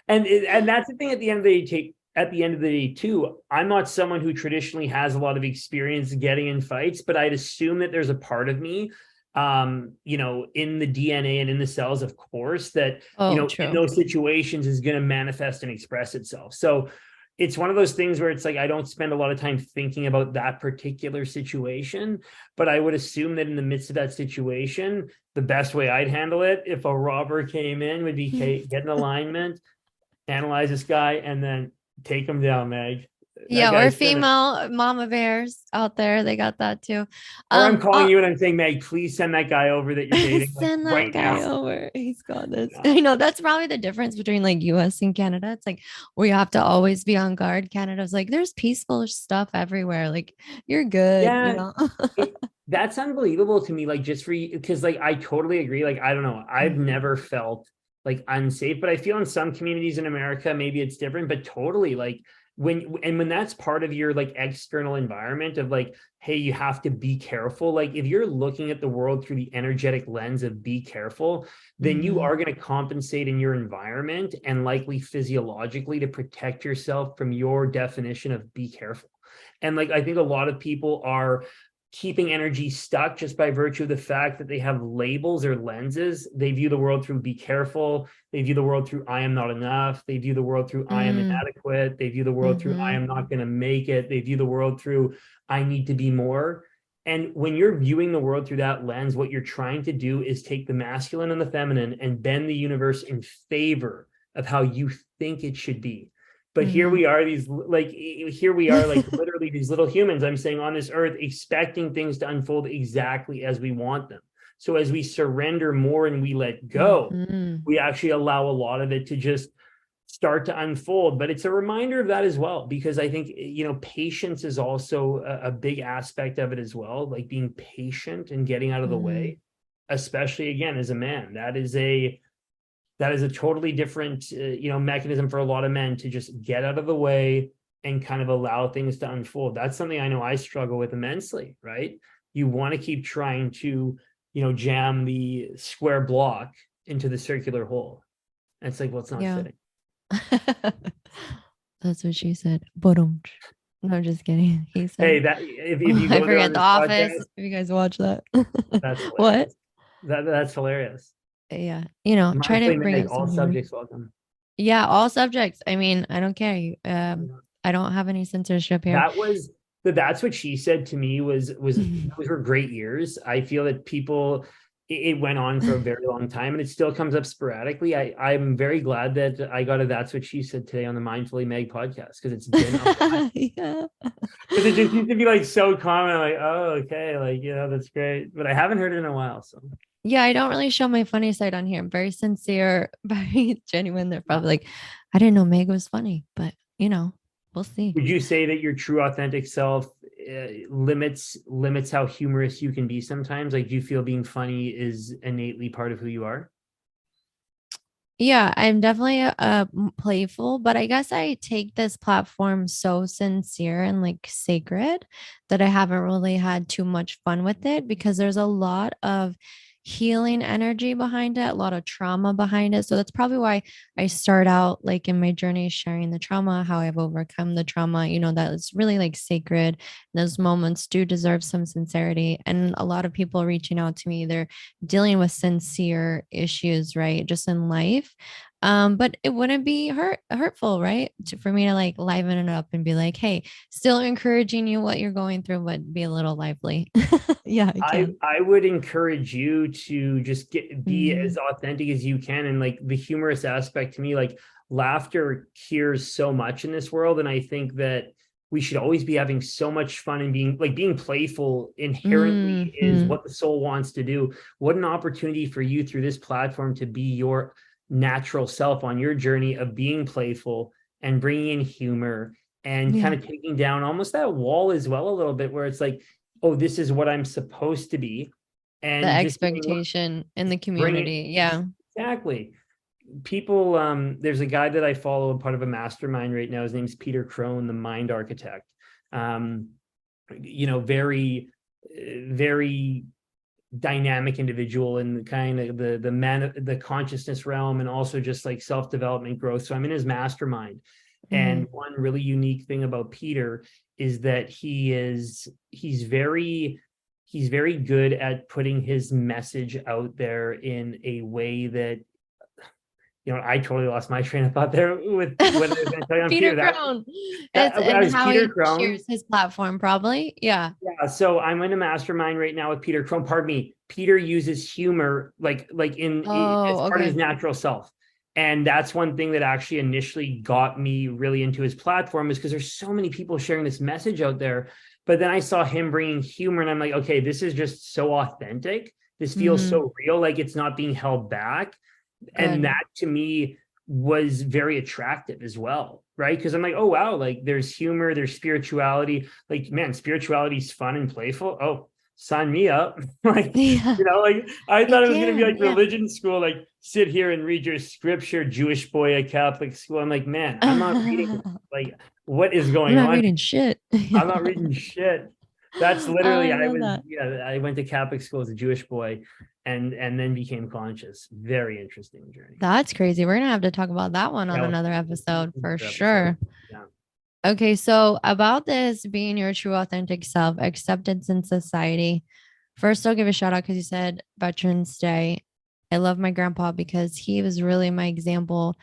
Speaker 2: and that's the thing. At the end of the day, at the end of the day, too, I'm not someone who traditionally has a lot of experience getting in fights, but I'd assume that there's a part of me, in the DNA and in the cells, of course, that
Speaker 1: Oh,
Speaker 2: in
Speaker 1: true.
Speaker 2: those situations is going to manifest and express itself. So it's one of those things where it's like I don't spend a lot of time thinking about that particular situation, but I would assume that in the midst of that situation, the best way I'd handle it if a robber came in would be get an alignment, analyze this guy, and then take him down, Meg. That
Speaker 1: Yeah, or
Speaker 2: guy's finished.
Speaker 1: female mama bears out there. They got that too.
Speaker 2: Or I'm calling
Speaker 1: Oh,
Speaker 2: you and I'm saying, Meg, please send that guy over that you're dating, like
Speaker 1: send that
Speaker 2: right now.
Speaker 1: guy over. He's got this.
Speaker 2: Yeah.
Speaker 1: I know that's probably the difference between like US and Canada. It's like we have to always be on guard. Canada's like there's peaceful stuff everywhere. Like you're good, you
Speaker 2: Yeah,
Speaker 1: know.
Speaker 2: that's unbelievable to me. Like just for you, because like I totally agree. Like I don't know, I've never felt like unsafe, but I feel in some communities in America maybe it's different. But totally, like when that's part of your like external environment of like, hey, you have to be careful. Like if you're looking at the world through the energetic lens of be careful, then you
Speaker 1: Hmm.
Speaker 2: are going to compensate in your environment and likely physiologically to protect yourself from your definition of be careful. And like I think a lot of people are keeping energy stuck just by virtue of the fact that they have labels or lenses. They view the world through be careful. They view the world through I am not enough. They view the world through I am
Speaker 1: Mm,
Speaker 2: inadequate. They view the world through I
Speaker 1: mm-hmm.
Speaker 2: am not going to make it. They view the world through I need to be more. And when you're viewing the world through that lens, what you're trying to do is take the masculine and the feminine and bend the universe in favor of how you think it should be. But here
Speaker 1: Mm-hmm.
Speaker 2: we are, like literally these little humans, I'm saying, on this earth, expecting things to unfold exactly as we want them. So as we surrender more and we let go,
Speaker 1: Mm-hmm.
Speaker 2: we actually allow a lot of it to just start to unfold. But it's a reminder of that as well, because I think, patience is also a big aspect of it as well, like being patient and getting out of the
Speaker 1: Mm-hmm.
Speaker 2: way, especially again as a man. That is a totally different mechanism for a lot of men to just get out of the way and kind of allow things to unfold. That's something I know I struggle with immensely, right? You want to keep trying to jam the square block into the circular hole, and it's like, well, it's not
Speaker 1: Yeah.
Speaker 2: fitting.
Speaker 1: That's what she said. Boom. No, just kidding. He
Speaker 2: Hey,
Speaker 1: said,
Speaker 2: that if
Speaker 1: oh,
Speaker 2: you
Speaker 1: I
Speaker 2: go there on
Speaker 1: forget The
Speaker 2: this
Speaker 1: Office.
Speaker 2: podcast,
Speaker 1: If you guys watch that.
Speaker 2: that's
Speaker 1: What?
Speaker 2: hilarious. That's hilarious.
Speaker 1: Yeah. Try to
Speaker 2: Mindfully
Speaker 1: bring
Speaker 2: Meg,
Speaker 1: up
Speaker 2: all
Speaker 1: some humor.
Speaker 2: subjects welcome.
Speaker 1: Yeah, all subjects. I mean, I don't care. I don't have any censorship here.
Speaker 2: That's what she said to me was those were great years. I feel that it went on for a very long time, and it still comes up sporadically. I'm very glad that I got a That's What She Said today on the Mindfully Meg podcast, because it's been a while.
Speaker 1: Yeah.
Speaker 2: Because it just used to be like so common. I'm like, oh, okay, like, that's great. But I haven't heard it in a while. So
Speaker 1: Yeah, I don't really show my funny side on here. I'm very sincere, very genuine. They're probably like, I didn't know Meg was funny, but we'll see.
Speaker 2: would you say that your true authentic self limits how humorous you can be sometimes? Like, do you feel being funny is innately part of who you are?
Speaker 1: Yeah, I'm definitely playful, but I guess I take this platform so sincere and like sacred that I haven't really had too much fun with it, because there's a lot of healing energy behind it, a lot of trauma behind it. So that's probably why I start out like in my journey sharing the trauma, how I've overcome the trauma, that it's really like sacred. Those moments do deserve some sincerity. And a lot of people reaching out to me, they're dealing with sincere issues, right? Just in life. But it wouldn't be hurtful, right? For me to like liven it up and be like, hey, still encouraging you what you're going through, but be a little lively. Yeah, I
Speaker 2: I
Speaker 1: can.
Speaker 2: I would encourage you to just be
Speaker 1: Mm,
Speaker 2: as authentic as you can, and like the humorous aspect to me, like laughter cures so much in this world, and I think that we should always be having so much fun, and being playful inherently is
Speaker 1: mhm.
Speaker 2: what the soul wants to do. What an opportunity for you through this platform to be your natural self on your journey of being playful and bringing in humor and kind
Speaker 1: Yeah.
Speaker 2: of taking down almost that wall as well a little bit, where it's like, oh, this is what I'm supposed to be.
Speaker 1: The
Speaker 2: And just
Speaker 1: expectation in the
Speaker 2: bring it
Speaker 1: community. Yeah.
Speaker 2: exactly. People, there's a guy that I follow, part of a mastermind right now. His name's Peter Crone, the mind architect. Um, very, very dynamic individual in the kind of the consciousness realm, and also just like self-development growth. So I'm in his mastermind.
Speaker 1: Mm,
Speaker 2: And one really unique thing about Peter is that he's very good at putting his message out there in a way that, I totally lost my train of thought there with what I was going to tell you on
Speaker 1: Peter
Speaker 2: Peter.
Speaker 1: Crone.
Speaker 2: That
Speaker 1: It's
Speaker 2: I
Speaker 1: and
Speaker 2: was
Speaker 1: how
Speaker 2: Peter
Speaker 1: he
Speaker 2: Crone.
Speaker 1: shares his platform, probably. Yeah.
Speaker 2: Yeah, so I'm in a mastermind right now with Peter Crone. Pardon me. Peter uses humor like as
Speaker 1: Oh,
Speaker 2: part of his
Speaker 1: okay.
Speaker 2: natural self. And that's one thing that actually initially got me really into his platform, is because there's so many people sharing this message out there. But then I saw him bringing humor, and I'm like, okay, this is just so authentic. This feels
Speaker 1: Mm,
Speaker 2: so real, like it's not being held back. And
Speaker 1: good.
Speaker 2: that to me was very attractive as well, right? Because I'm like, oh wow, like there's humor, there's spirituality. Like, man, spirituality is fun and playful. Oh, sign me up. Like,
Speaker 1: Yeah,
Speaker 2: like I thought
Speaker 1: it
Speaker 2: it was gonna be
Speaker 1: can.
Speaker 2: like
Speaker 1: Yeah.
Speaker 2: religion school, like sit here and read your scripture, Jewish boy at Catholic school. I'm like, man, I'm not reading,
Speaker 1: I'm
Speaker 2: like, what is going
Speaker 1: not
Speaker 2: on?
Speaker 1: reading shit.
Speaker 2: I'm not reading shit. That's
Speaker 1: Oh,
Speaker 2: literally,
Speaker 1: I love that.
Speaker 2: I went to Catholic school as a Jewish boy, and then became conscious. Very interesting journey.
Speaker 1: That's crazy. We're gonna have to talk about that one on
Speaker 2: Yeah,
Speaker 1: another episode for
Speaker 2: another episode.
Speaker 1: sure.
Speaker 2: Yeah.
Speaker 1: Okay, so about this being your true authentic self, acceptance in society. First, I'll give a shout out because you said Veterans Day. I love my grandpa because he was really my example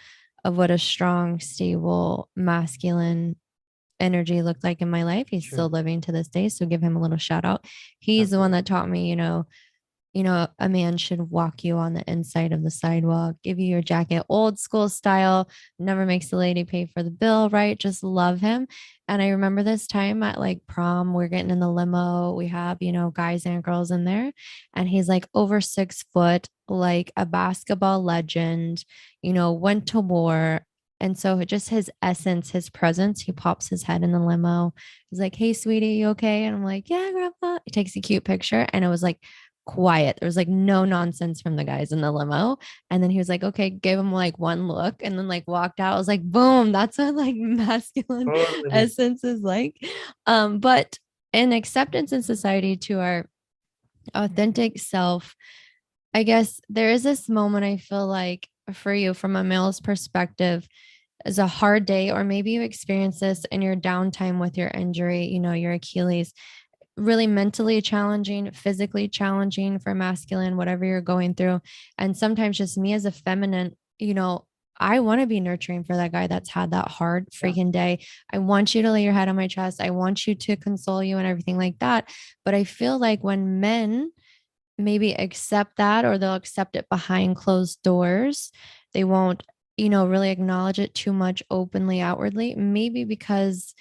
Speaker 1: of what a strong, stable, masculine energy looked like in my life. He's still
Speaker 2: Sure.
Speaker 1: living to this day. So give him a little shout out. He's the one
Speaker 2: Absolutely.
Speaker 1: that taught me, a man should walk you on the inside of the sidewalk, give you your jacket, old school style, never makes the lady pay for the bill, right? Just love him. And I remember this time at like prom, we're getting in the limo. We have, guys and girls in there. And he's like over 6 foot, like a basketball legend, went to war. And so just his essence, his presence, he pops his head in the limo. He's like, "Hey, sweetie, you okay?" And I'm like, "Yeah, grandpa." He takes a cute picture. And it was like, quiet. There was like no nonsense from the guys in the limo. And then he was like, okay, gave him like one look and then like walked out. I was like, boom, that's what like masculine
Speaker 2: Totally.
Speaker 1: essence is like. But in acceptance in society to our authentic self, I guess there is this moment I feel like for you from a male's perspective is a hard day, or maybe you experience this in your downtime with your injury, your Achilles, really mentally challenging, physically challenging for masculine, whatever you're going through. And sometimes just me as a feminine, I want to be nurturing for that guy that's had that hard
Speaker 2: Yeah.
Speaker 1: freaking day. I want you to lay your head on my chest. I want you to console you and everything like that. But I feel like when men maybe accept that, or they'll accept it behind closed doors, they won't, really acknowledge it too much openly, outwardly, maybe because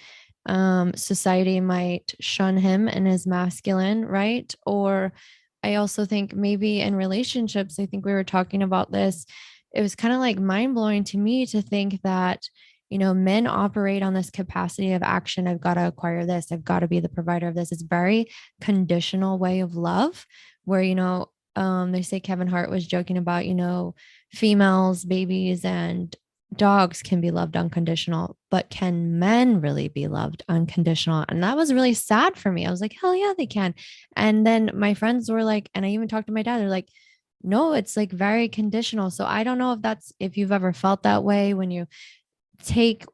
Speaker 1: society might shun him and his masculine, right? Or I also think maybe in relationships, I think we were talking about this. It was kind of like mind blowing to me to think that, men operate on this capacity of action. I've got to acquire this. I've got to be the provider of this. It's very conditional way of love where, they say Kevin Hart was joking about, females, babies, and dogs can be loved unconditional, but can men really be loved unconditional? And that was really sad for me. I was like, hell yeah, they can. And then my friends were like, and I even talked to my dad, they're like, no, it's like very conditional. So I don't know if you've ever felt that way when you take,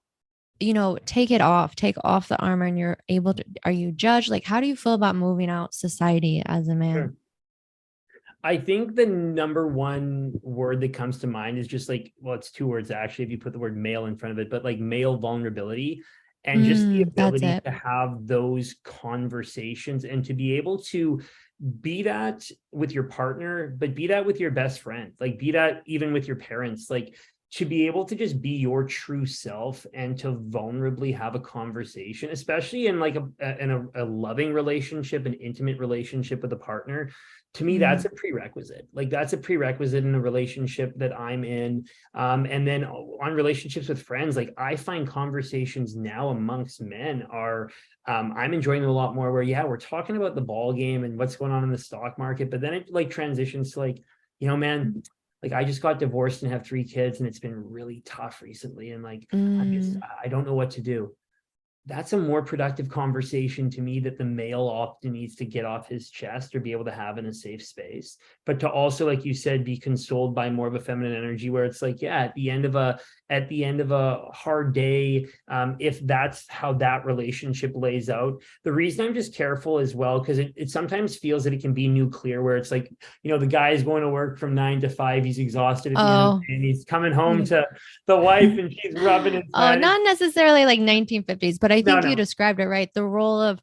Speaker 1: take off the armor and you're able to, are you judged? Like, how do you feel about moving out society as a man?
Speaker 2: Sure. I think the number one word that comes to mind is just like, well, it's two words actually, if you put the word male in front of it, but like male vulnerability, and just the
Speaker 1: That's
Speaker 2: ability
Speaker 1: it.
Speaker 2: to have those conversations and to be able to be that with your partner, but be that with your best friend, like be that even with your parents, like to be able to just be your true self and to vulnerably have a conversation, especially in like a loving relationship, an intimate relationship with a partner. To me, that's
Speaker 1: Mm.
Speaker 2: a prerequisite. Like that's a prerequisite in a relationship that I'm in. And then on relationships with friends, like I find conversations now amongst men are I'm enjoying them a lot more where, yeah, we're talking about the ball game and what's going on in the stock market, but then it like transitions to like, man, like I just got divorced and have 3 kids and it's been really tough recently. And like,
Speaker 1: Mm.
Speaker 2: I don't know what to do. That's a more productive conversation to me that the male often needs to get off his chest or be able to have in a safe space. But to also, like you said, be consoled by more of a feminine energy where it's like, yeah, at the end of a hard day, if that's how that relationship lays out. The reason I'm just careful as well, because it sometimes feels that it can be nuclear where it's like, the guy is going to work from 9 to 5, he's exhausted at the end of the
Speaker 1: Oh,
Speaker 2: day, and he's coming home
Speaker 1: you
Speaker 2: to the wife and she's rubbing his
Speaker 1: Oh,
Speaker 2: head.
Speaker 1: not necessarily like 1950s, but I
Speaker 2: No,
Speaker 1: think you
Speaker 2: no.
Speaker 1: described it right. The role of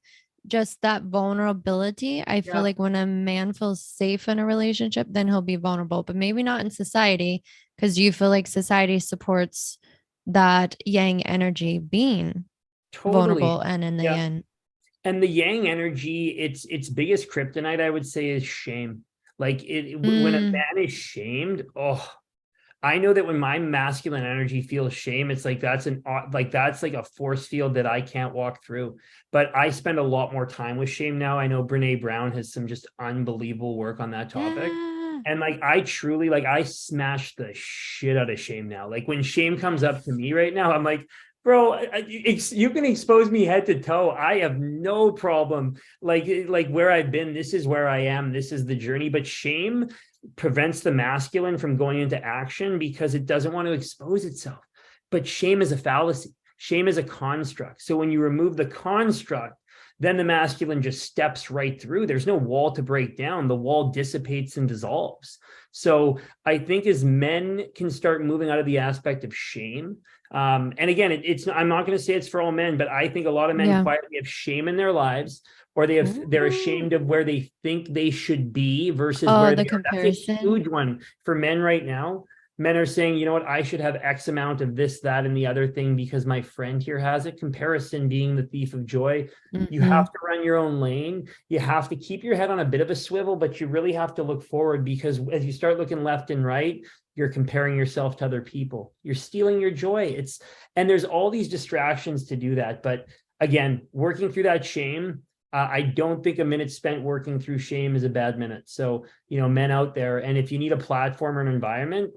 Speaker 1: just that vulnerability. I feel
Speaker 2: Yeah,
Speaker 1: like when a man feels safe in a relationship, then he'll be vulnerable, but maybe not in society because you feel like society supports that yang energy being
Speaker 2: totally.
Speaker 1: vulnerable and in the
Speaker 2: Yeah.
Speaker 1: yin.
Speaker 2: And the yang energy, its biggest kryptonite, I would say, is shame. Like when a
Speaker 1: Mm,
Speaker 2: man is shamed, oh, I know that when my masculine energy feels shame, it's like that's like a force field that I can't walk through. But I spend a lot more time with shame now. I know Brene Brown has some just unbelievable work on that topic.
Speaker 1: yeah.
Speaker 2: And like I truly like I smash the shit out of shame now. Like when shame comes up to me right now, I'm like, bro, you can expose me head to toe. I have no problem. Like where I've been, this is where I am. This is the journey. But shame prevents the masculine from going into action because it doesn't want to expose itself. But shame is a fallacy. Shame is a construct. So when you remove the construct, then the masculine just steps right through. There's no wall to break down. The wall dissipates and dissolves. So I think as men can start moving out of the aspect of shame, and again, I'm not going to say it's for all men, but I think a lot of men quietly have shame in their lives, or they're ashamed of where they think they should be versus where
Speaker 1: the
Speaker 2: they are. That's a
Speaker 1: comparison.
Speaker 2: huge one for men right now. Men are saying, you know what, I should have X amount of this, that, and the other thing because my friend here has it. Comparison being the thief of joy. You have to run your own lane. You have to keep your head on a bit of a swivel, but you really have to look forward, because as you start looking left and right, you're comparing yourself to other people. You're stealing your joy. And there's all these distractions to do that. But again, working through that shame, I don't think a minute spent working through shame is a bad minute. So, men out there, and if you need a platform or an environment,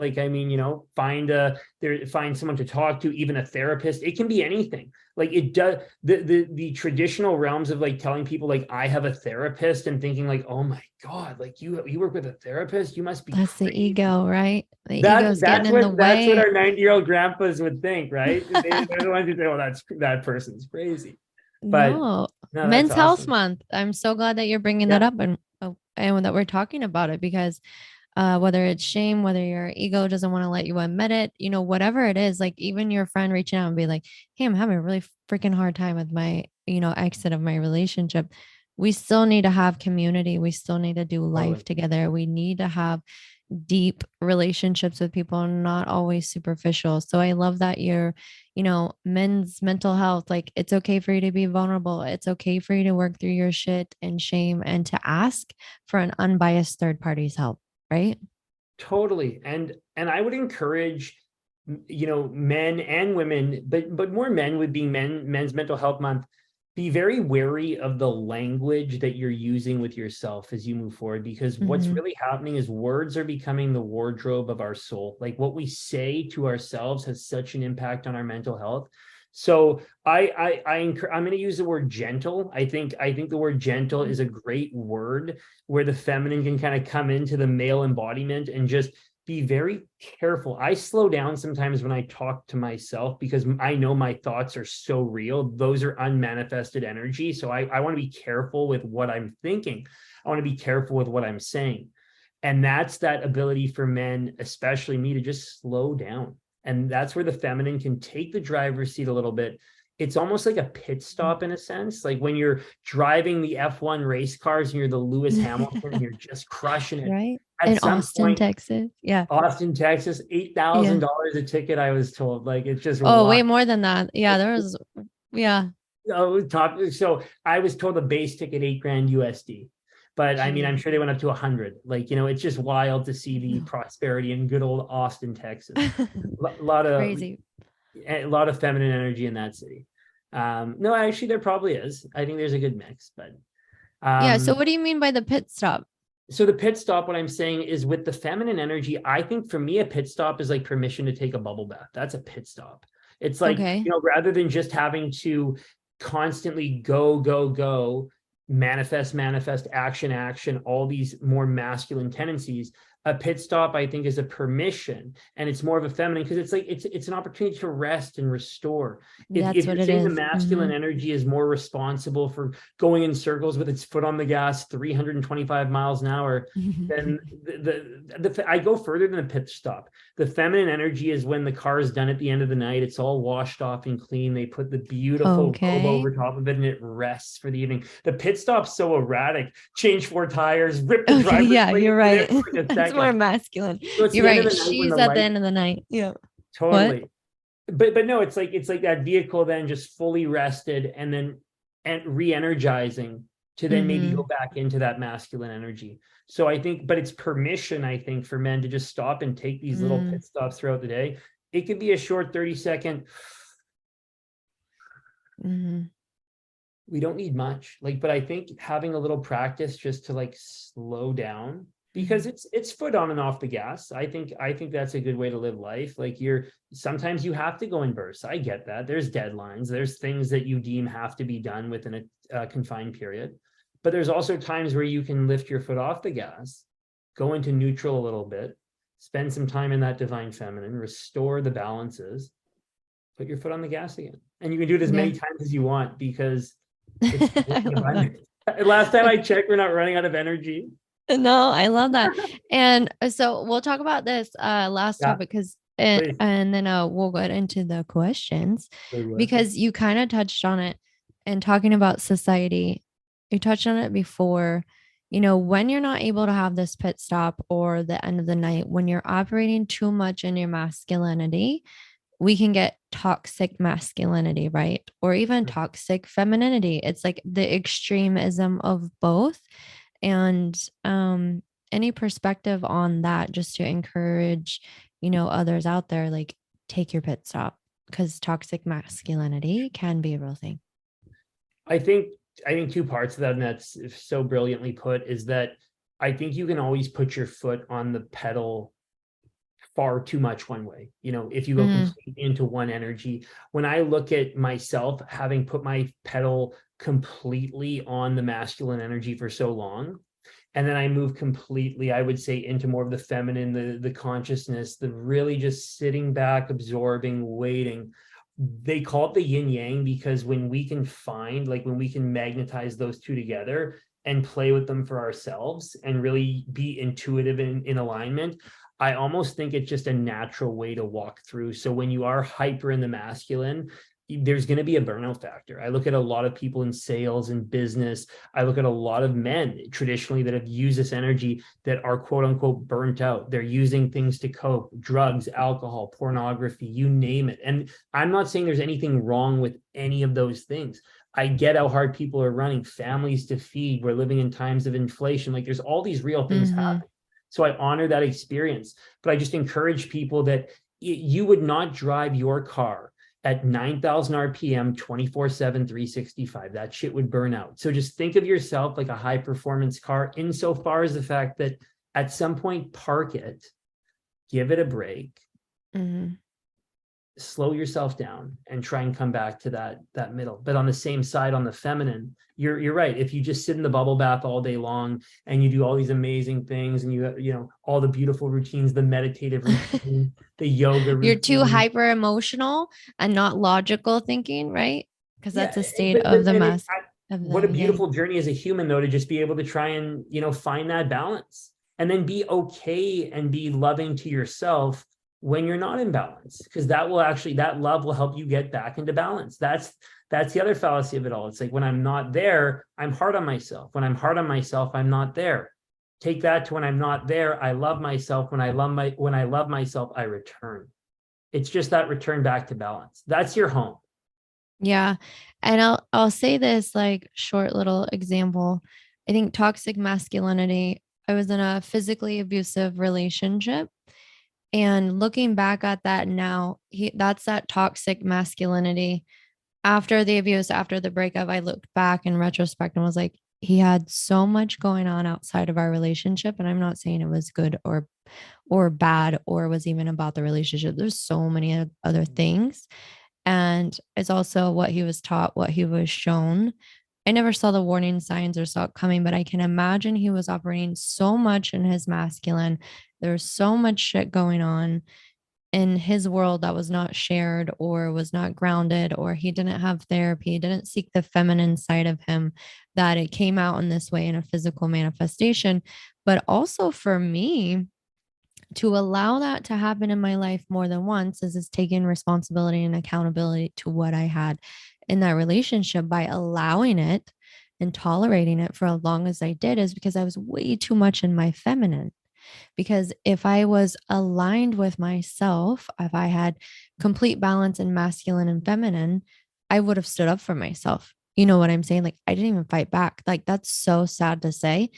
Speaker 2: find someone to talk to, even a therapist. It can be anything. Like it does the traditional realms of like telling people like I have a therapist and thinking like, oh my God, like you work with a therapist, you must be
Speaker 1: That's
Speaker 2: crazy.
Speaker 1: the ego, right? The ego's getting in the way.
Speaker 2: That's what our 90-year-old grandpas would think, right? They're the ones who say, well, that person's crazy. But
Speaker 1: No,
Speaker 2: Men's
Speaker 1: Men's Health Month. I'm so glad that you're bringing that up and that we're talking about it, because whether it's shame, whether your ego doesn't want to let you admit it, whatever it is, like even your friend reaching out and be like, hey, I'm having a really freaking hard time with my, exit of my relationship. We still need to have community. We still need to do life together. We need to have deep relationships with people, not always superficial. So I love that you're, men's mental health. Like it's okay for you to be vulnerable. It's okay for you to work through your shit and shame and to ask for an unbiased third party's help, right?
Speaker 2: Totally. And I would encourage, men and women, but more men, with being Men's Mental Health Month, be very wary of the language that you're using with yourself as you move forward, because what's really happening is words are becoming the wardrobe of our soul. Like what we say to ourselves has such an impact on our mental health. So I'm going to use the word gentle. I think the word gentle is a great word where the feminine can kind of come into the male embodiment and just be very careful. I slow down sometimes when I talk to myself because I know my thoughts are so real. Those are unmanifested energy. So I want to be careful with what I'm thinking. I want to be careful with what I'm saying. And that's that ability for men, especially me, to just slow down. And that's where the feminine can take the driver's seat a little bit. It's almost like a pit stop in a sense. Like when you're driving the F1 race cars and you're the Lewis Hamilton and you're just crushing it.
Speaker 1: Right.
Speaker 2: At
Speaker 1: In
Speaker 2: some
Speaker 1: Austin,
Speaker 2: point,
Speaker 1: Texas. Yeah.
Speaker 2: Austin, Texas, $8,000 a ticket, I was told. Like it's just
Speaker 1: Oh, way
Speaker 2: wild.
Speaker 1: more than that. Yeah, there was, yeah.
Speaker 2: Top. So I was told the base ticket $8,000 USD. But I mean, I'm sure they went up to 100. Like, it's just wild to see the prosperity in good old Austin, Texas.
Speaker 1: Crazy.
Speaker 2: A lot of feminine energy in that city. No, actually, there probably is. I think there's a good mix, but
Speaker 1: Yeah. So what do you mean by the pit stop?
Speaker 2: so the pit stop, what I'm saying is with the feminine energy, I think for me, a pit stop is like permission to take a bubble bath. That's a pit stop. It's like,
Speaker 1: Okay.
Speaker 2: rather than just having to constantly go, manifest, action, all these more masculine tendencies. A pit stop, I think, is a permission, and it's more of a feminine because it's like it's an opportunity to rest and restore.
Speaker 1: That's
Speaker 2: If
Speaker 1: what
Speaker 2: you're
Speaker 1: it
Speaker 2: saying the
Speaker 1: is.
Speaker 2: masculine energy is more responsible for going in circles with its foot on the gas, 325 miles an hour, then I go further than a pit stop. The feminine energy is when the car is done at the end of the night. It's all washed off and clean. They put the beautiful robe over top of it, and it rests for the evening. The pit stop's so erratic. Change 4 tires, rip the driver's
Speaker 1: Yeah,
Speaker 2: plate
Speaker 1: you're right.
Speaker 2: for like a
Speaker 1: That's more masculine.
Speaker 2: So it's
Speaker 1: You're
Speaker 2: the end of
Speaker 1: right.
Speaker 2: the night when
Speaker 1: She's
Speaker 2: the
Speaker 1: at the
Speaker 2: light.
Speaker 1: end of the night. Yeah. What?
Speaker 2: Totally. But no, it's like that vehicle then just fully rested and then re-energizing to then maybe go back into that masculine energy. So I think, but it's permission, I think, for men to just stop and take these little pit stops throughout the day. It could be a short 30-second. We don't need much. But I think having a little practice just to slow down, because it's foot on and off the gas. I think that's a good way to live life. Sometimes you have to go in bursts. I get that. There's deadlines. There's things that you deem have to be done within a confined period. But there's also times where you can lift your foot off the gas, go into neutral a little bit, spend some time in that divine feminine, restore the balances, put your foot on the gas again. And you can do it as
Speaker 1: Yeah.
Speaker 2: many times as you want because it's
Speaker 1: I love that.
Speaker 2: abundant. Last time I checked, we're not running out of energy.
Speaker 1: No, I love that. And so we'll talk about this last
Speaker 2: Yeah,
Speaker 1: topic because
Speaker 2: please.
Speaker 1: and then we'll get into the questions
Speaker 2: Good question.
Speaker 1: because you kind of touched on it and talking about society. You touched on it before. When you're not able to have this pit stop or the end of the night, when you're operating too much in your masculinity, we can get toxic masculinity, right? Or even toxic femininity. It's like the extremism of both. And any perspective on that, just to encourage, others out there, like take your pit stop because toxic masculinity can be a real thing.
Speaker 2: I think two parts of that, and that's so brilliantly put, is that I think you can always put your foot on the pedal far too much one way. If you go completely into one energy, when I look at myself having put my pedal completely on the masculine energy for so long, and then I move completely, I would say, into more of the feminine, the consciousness, the really just sitting back, absorbing, waiting. They call it the yin yang because when we can when we can magnetize those two together and play with them for ourselves and really be intuitive in alignment, I almost think it's just a natural way to walk through. So when you are hyper in the masculine, there's going to be a burnout factor. I look at a lot of people in sales and business. I look at a lot of men traditionally that have used this energy that are quote unquote burnt out. They're using things to cope, drugs, alcohol, pornography, you name it. And I'm not saying there's anything wrong with any of those things. I get how hard people are running, families to feed. We're living in times of inflation. Like there's all these real things happening. So I honor that experience, but I just encourage people that you would not drive your car at 9,000 RPM, 24/7, 365. That shit would burn out. So just think of yourself like a high performance car insofar as the fact that at some point, park it, give it a break, slow yourself down and try and come back to that middle. But on the same side, on the feminine, you're right. If you just sit in the bubble bath all day long and you do all these amazing things and you all the beautiful routines, the meditative routine, the yoga
Speaker 1: You're too
Speaker 2: routine.
Speaker 1: hyper emotional and not logical thinking, right? Because
Speaker 2: Yeah,
Speaker 1: that's a state
Speaker 2: but
Speaker 1: of the
Speaker 2: then
Speaker 1: of
Speaker 2: what a
Speaker 1: the yang.
Speaker 2: beautiful journey as a human though, to just be able to try and find that balance and then be okay and be loving to yourself when you're not in balance, because that love will help you get back into balance. That's the other fallacy of it all. It's like when I'm not there, I'm hard on myself. When I'm hard on myself, I'm not there. Take that to when I'm not there, I love myself. When I love myself, I return. It's just that return back to balance. That's your home.
Speaker 1: Yeah. And I'll say this like short little example. I think toxic masculinity, I was in a physically abusive relationship. And looking back at that now, that's that toxic masculinity. After the abuse, after the breakup, I looked back in retrospect and was like, he had so much going on outside of our relationship. And I'm not saying it was good or bad or was even about the relationship. There's so many other things. And it's also what he was taught, what he was shown. I never saw the warning signs or saw it coming, but I can imagine he was operating so much in his masculine. There was so much shit going on in his world that was not shared or was not grounded, or he didn't have therapy, he didn't seek the feminine side of him, that it came out in this way in a physical manifestation. But also for me, to allow that to happen in my life more than once is taking responsibility and accountability to what I had in that relationship by allowing it and tolerating it for as long as I did, is because I was way too much in my feminine. Because if I was aligned with myself, if I had complete balance in masculine and feminine, I would have stood up for myself. You know what I'm saying? Like, I didn't even fight back. Like, that's so sad to say,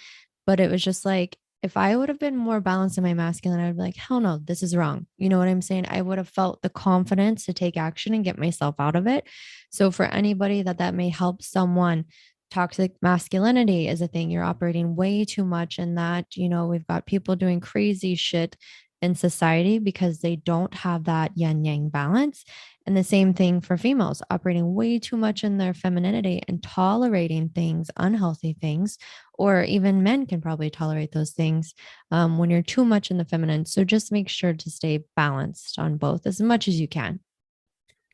Speaker 1: but it was just like, if I would have been more balanced in my masculine, I would be like, hell no, this is wrong. You know what I'm saying? I would have felt the confidence to take action and get myself out of it. So for anybody that may help someone, toxic masculinity is a thing. You're operating way too much in that. We've got people doing crazy shit in society because they don't have that yin yang balance. And the same thing for females, operating way too much in their femininity and tolerating things, unhealthy things, or even men can probably tolerate those things when you're too much in the feminine. So just make sure to stay balanced on both as much as you can.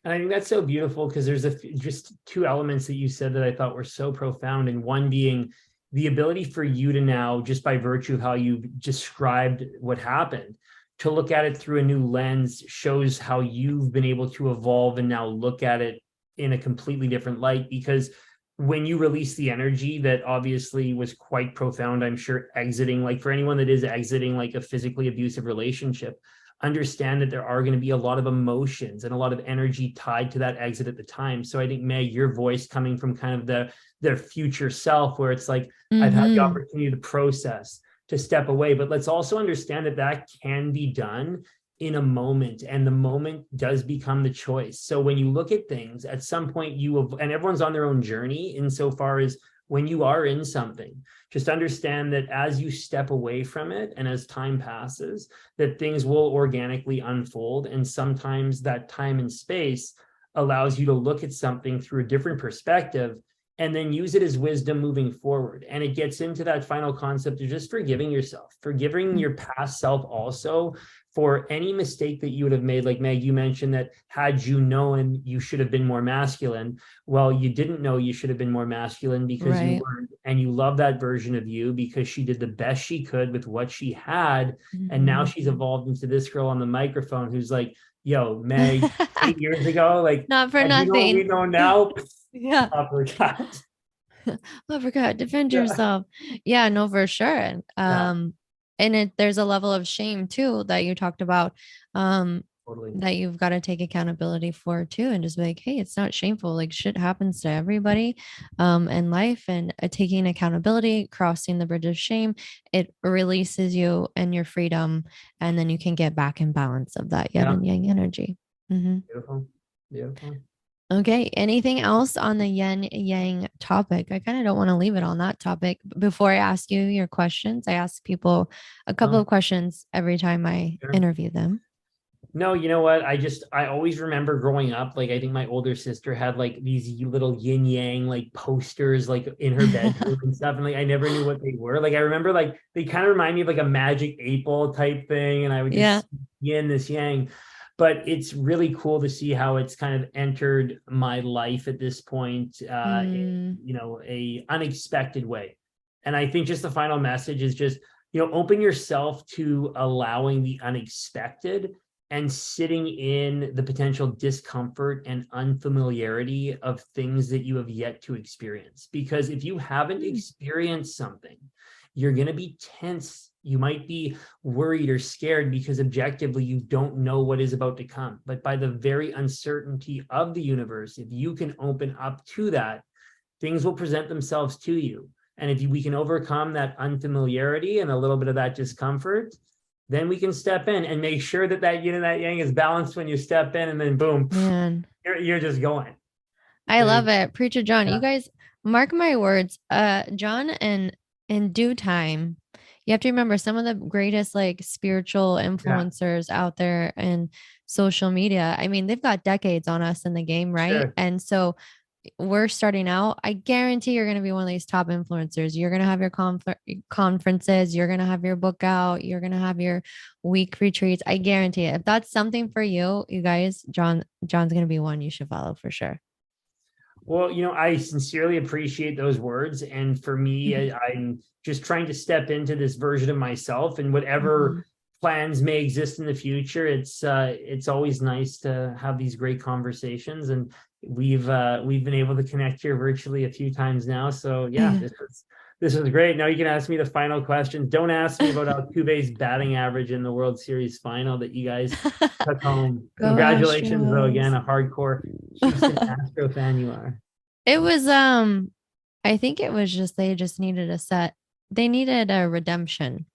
Speaker 2: And I think that's so beautiful because there's just two elements that you said that I thought were so profound. And one being the ability for you to now, just by virtue of how you described what happened, to look at it through a new lens shows how you've been able to evolve and now look at it in a completely different light. Because when you release the energy that obviously was quite profound, I'm sure exiting, like for anyone that is exiting like a physically abusive relationship, understand that there are going to be a lot of emotions and a lot of energy tied to that exit at the time. So I think, Meg, your voice coming from kind of their future self, where it's like, I've had the
Speaker 1: Mm-hmm.
Speaker 2: opportunity to process, to step away, but let's also understand that that can be done in a moment, and the moment does become the choice. So when you look at things, at some point and everyone's on their own journey insofar as when you are in something, just understand that as you step away from it and as time passes, that things will organically unfold. And sometimes that time and space allows you to look at something through a different perspective and then use it as wisdom moving forward. And it gets into that final concept of just forgiving yourself, forgiving your past self also for any mistake that you would have made. Like Meg, you mentioned that had you known you should have been more masculine. Well, you didn't know you should have been more masculine because you
Speaker 1: Right.
Speaker 2: weren't. And you love that version of you because she did the best she could with what she had. And now
Speaker 1: Mm-hmm.
Speaker 2: she's evolved into this girl on the microphone who's like, yo, Meg, 8 years ago, like,
Speaker 1: Not for
Speaker 2: had you known what we
Speaker 1: nothing.
Speaker 2: know now,
Speaker 1: Yeah.
Speaker 2: uppercut.
Speaker 1: I forgot, defend
Speaker 2: Yeah.
Speaker 1: yourself. Yeah, no, for sure.
Speaker 2: Yeah,
Speaker 1: And there's a level of shame too that you talked about, um,
Speaker 2: totally.
Speaker 1: that you've got to take accountability for too, and just be like, hey, it's not shameful. Like shit happens to everybody, in life, and taking accountability, crossing the bridge of shame, it releases you and your freedom, and then you can get back in balance of that yin
Speaker 2: Yeah,
Speaker 1: and yang energy. Mm-hmm.
Speaker 2: beautiful. Beautiful.
Speaker 1: Okay. Anything else on the yin yang topic? I kind of don't want to leave it on that topic. Before I ask you your questions, I ask people a couple
Speaker 2: Oh,
Speaker 1: of questions every time I
Speaker 2: sure.
Speaker 1: interview them.
Speaker 2: No, you know what? I always remember growing up, like I think my older sister had like these little yin yang like posters like in her bedroom and stuff. And like I never knew what they were. Like I remember like they kind of remind me of like a magic 8 ball type thing. And I would just
Speaker 1: Yeah.
Speaker 2: see yin, this yang. But it's really cool to see how it's kind of entered my life at this point,
Speaker 1: Mm,
Speaker 2: a unexpected way. And I think just the final message is just, open yourself to allowing the unexpected and sitting in the potential discomfort and unfamiliarity of things that you have yet to experience. Because if you haven't
Speaker 1: mm,
Speaker 2: experienced something, you're going to be tense. You might be worried or scared because objectively you don't know what is about to come. But by the very uncertainty of the universe, if you can open up to that, things will present themselves to you. And if we can overcome that unfamiliarity and a little bit of that discomfort, then we can step in and make sure that that yin and that yang is balanced when you step in, and then boom,
Speaker 1: man,
Speaker 2: you're just going.
Speaker 1: I love it. Preacher John, you
Speaker 2: Yeah,
Speaker 1: guys mark my words. John, and in due time, you have to remember some of the greatest like spiritual
Speaker 2: yeah,
Speaker 1: influencers out there in social media. I mean, they've got decades on us in the game, right?
Speaker 2: sure.
Speaker 1: And so we're starting out. I guarantee you're going to be one of these top influencers. You're going to have your conferences, you're going to have your book out, you're going to have your week retreats. I guarantee it. If that's something for you, you guys, John's going to be one you should follow for sure.
Speaker 2: Well, I sincerely appreciate those words. And for me, I'm just trying to step into this version of myself, and
Speaker 1: Mhm.
Speaker 2: whatever plans may exist in the future, it's always nice to have these great conversations. And we've been able to connect here virtually a few times now. So yeah, this was great. Now you can ask me the final questions. Don't ask me about Altuve's batting average in the World Series final that you guys took home.
Speaker 1: Go
Speaker 2: Congratulations, though, again,
Speaker 1: Astros.
Speaker 2: a hardcore Houston Astro fan you are.
Speaker 1: It was I think it was just they just needed they needed a redemption,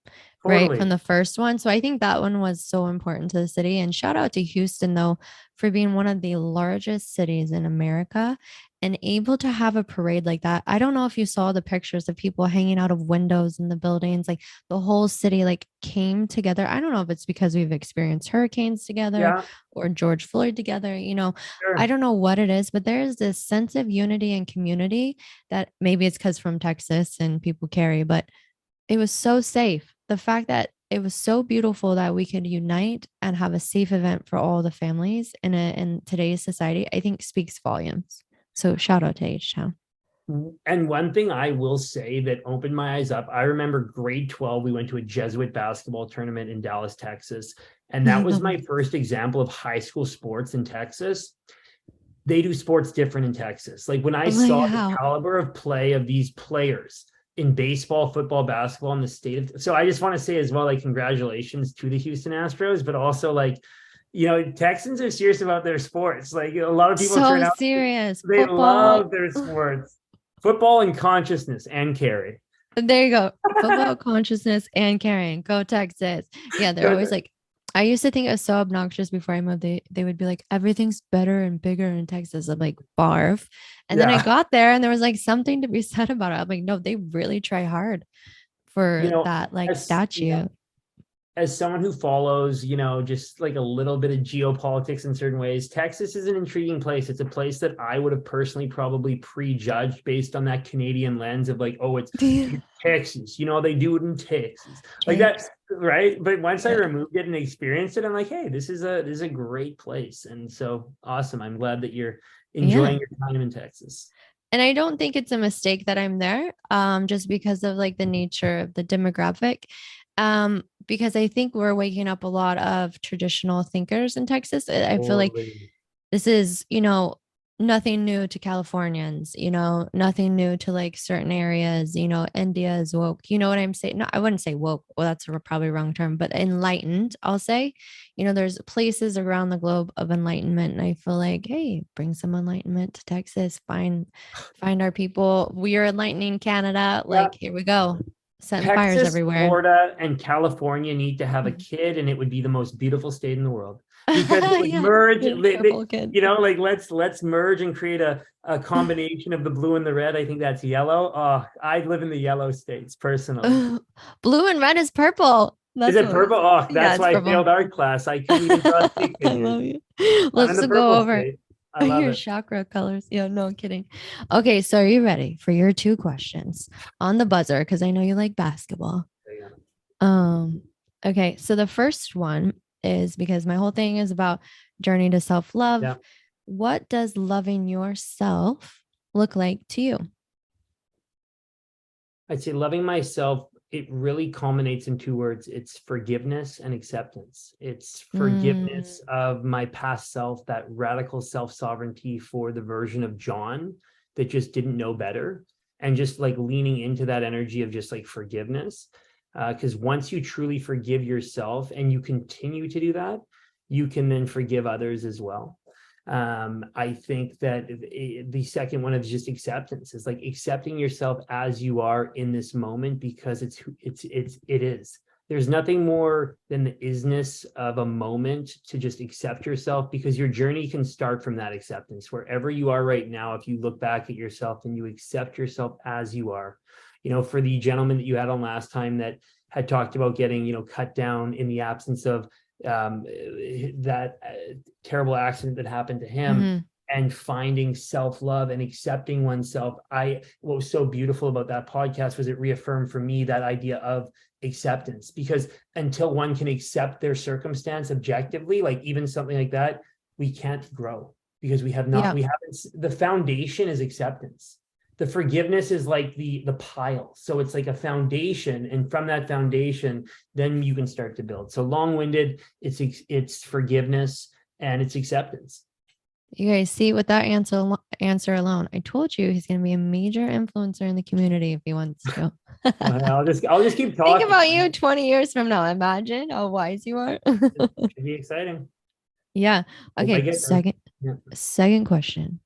Speaker 1: right, from
Speaker 2: Totally.
Speaker 1: the first one. So I think that one was so important to the city. And shout out to Houston though for being one of the largest cities in America and able to have a parade like that. I don't know if you saw the pictures of people hanging out of windows in the buildings, like the whole city like came together. I don't know if it's because we've experienced hurricanes together
Speaker 2: Yeah,
Speaker 1: or George Floyd together, I
Speaker 2: sure.
Speaker 1: don't know what it is, but there's this sense of unity and community that maybe it's because from Texas and people carry, but it was so safe. The fact that it was so beautiful that we could unite and have a safe event for all the families in today's society. I think speaks volumes. So shout out to H-Town.
Speaker 2: And one thing I will say that opened my eyes up, I remember grade 12, we went to a Jesuit basketball tournament in Dallas, Texas. And that was my first example of high school sports in Texas. They do sports different in Texas. Like when I saw the caliber of play of these players in baseball, football, basketball in the state of, so I just want to say as well, like, congratulations to the Houston Astros, but also like, Texans are serious about their sports. Like a lot of people turn out
Speaker 1: serious.
Speaker 2: they love their sports. Football and consciousness and carry.
Speaker 1: There you go. Football, consciousness, and carrying. Go Texas. Yeah, they're always like, I used to think it was so obnoxious before I moved. They would be like, everything's better and bigger in Texas. I'm like, barf. And then I got there and there was like something to be said about it. I'm like, no, they really try hard for that like statue.
Speaker 2: As someone who follows, just like a little bit of geopolitics in certain ways, Texas is an intriguing place. It's a place that I would have personally probably prejudged based on that Canadian lens of like, oh, it's Texas, they do it in Texas. Like that, right? But once I removed it and experienced it, I'm like, hey, this is a great place. And so awesome. I'm glad that you're enjoying your time in Texas.
Speaker 1: And I don't think it's a mistake that I'm there, just because of like the nature of the demographic. Because I think we're waking up a lot of traditional thinkers in Texas. I feel like this is, nothing new to Californians, nothing new to like certain areas, India is woke, you know what I'm saying? No, I wouldn't say woke. Well, that's probably a wrong term, but enlightened, I'll say, there's places around the globe of enlightenment. And I feel like, hey, bring some enlightenment to Texas, find our people. We are enlightening Canada. Like, here we go. Setting fires everywhere.
Speaker 2: Florida, and California need to have a kid, and it would be the most beautiful state in the world because it would merge. Like let's merge and create a combination of the blue and the red. I think that's yellow. Oh, I live in the yellow states personally.
Speaker 1: Blue and red is purple.
Speaker 2: Is it purple? Oh, that's why I failed art class. I couldn't even draw a stick figure.
Speaker 1: I love you. Let's go over
Speaker 2: state. I love
Speaker 1: your
Speaker 2: it.
Speaker 1: chakra colors. Yeah, no kidding. Okay, so are you ready for your 2 questions on the buzzer? Because I know you like basketball. Okay, so the first one is, because my whole thing is about journey to self-love. Yeah. What does loving yourself look like to you?
Speaker 2: I'd say loving myself, it really culminates in 2 words. It's forgiveness and acceptance. It's forgiveness of my past self, that radical self-sovereignty for the version of Jon that just didn't know better, and just like leaning into that energy of just like forgiveness. Because once you truly forgive yourself and you continue to do that, you can then forgive others as well. I think that the second one is just acceptance. It's like accepting yourself as you are in this moment, because it is. There's nothing more than the isness of a moment to just accept yourself, because your journey can start from that acceptance. Wherever you are right now, if you look back at yourself and you accept yourself as you are, for the gentleman that you had on last time that had talked about getting, cut down in the absence of that terrible accident that happened to him, and finding self-love and accepting oneself. What was so beautiful about that podcast was it reaffirmed for me that idea of acceptance, because until one can accept their circumstance objectively, like even something like that, we can't grow, because we haven't, the foundation is acceptance. The forgiveness is like the pile. So it's like a foundation. And from that foundation, then you can start to build. So long-winded, it's forgiveness and it's acceptance.
Speaker 1: You guys see, with that answer alone, I told you he's going to be a major influencer in the community if he wants to.
Speaker 2: I'll just keep talking.
Speaker 1: Think about you 20 years from now. Imagine how wise you are.
Speaker 2: It should be exciting.
Speaker 1: Yeah. Okay. Second question.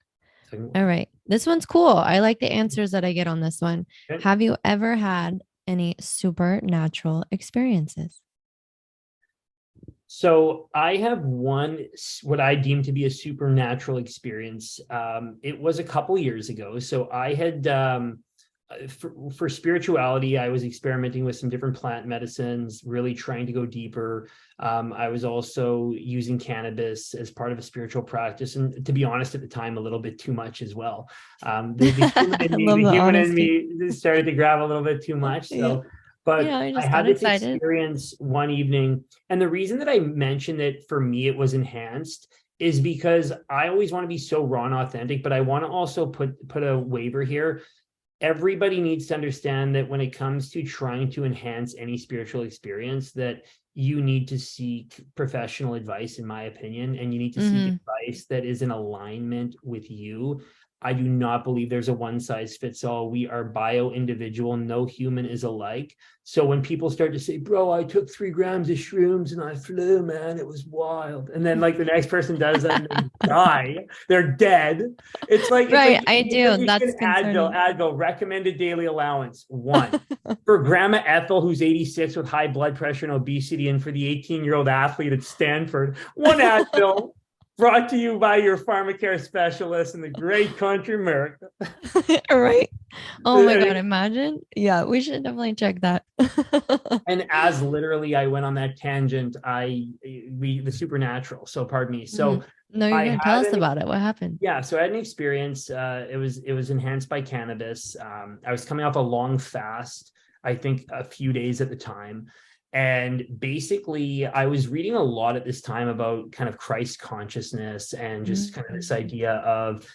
Speaker 1: All right. This one's cool. I like the answers that I get on this one. Okay. Have you ever had any supernatural experiences?
Speaker 2: So I have one, what I deem to be a supernatural experience. It was a couple years ago. So I had, for spirituality, I was experimenting with some different plant medicines, really trying to go deeper. I was also using cannabis as part of a spiritual practice. And to be honest, at the time, a little bit too much as well. The human in me started to grab a little bit too much. So But
Speaker 1: Yeah, I
Speaker 2: I
Speaker 1: just
Speaker 2: had
Speaker 1: got
Speaker 2: this
Speaker 1: excited.
Speaker 2: experience one evening. And the reason that I mentioned that for me it was enhanced is because I always want to be so raw and authentic, but I want to also put a waiver here. Everybody needs to understand that when it comes to trying to enhance any spiritual experience, that you need to seek professional advice, in my opinion, and you need to seek
Speaker 1: Mm-hmm.
Speaker 2: advice that is in alignment with you. I do not believe there's a one size fits all. We are bio individual. No human is alike. So when people start to say, bro, I took 3 grams of shrooms and I flew, man, it was wild. And then like the next person does that and they die, they're dead. It's like
Speaker 1: Right, I do. That's
Speaker 2: prescription
Speaker 1: concerning.
Speaker 2: Advil, recommended daily allowance, 1. For Grandma Ethel, who's 86 with high blood pressure and obesity, and for the 18-year-old athlete at Stanford, 1 Advil. Brought to you by your pharmacare specialist in the great country America.
Speaker 1: Right. Oh my God, imagine. Yeah, we should definitely check that.
Speaker 2: And as literally I went on that tangent, the supernatural. So pardon me.
Speaker 1: Mhm.
Speaker 2: So
Speaker 1: No, you're
Speaker 2: I
Speaker 1: gonna tell
Speaker 2: had
Speaker 1: us
Speaker 2: an
Speaker 1: about it. What happened?
Speaker 2: yeah, so I had an experience. It was enhanced by cannabis. I was coming off a long fast, I think a few days at the time. And basically, I was reading a lot at this time about kind of Christ consciousness and just kind of this
Speaker 1: Mhm.
Speaker 2: idea of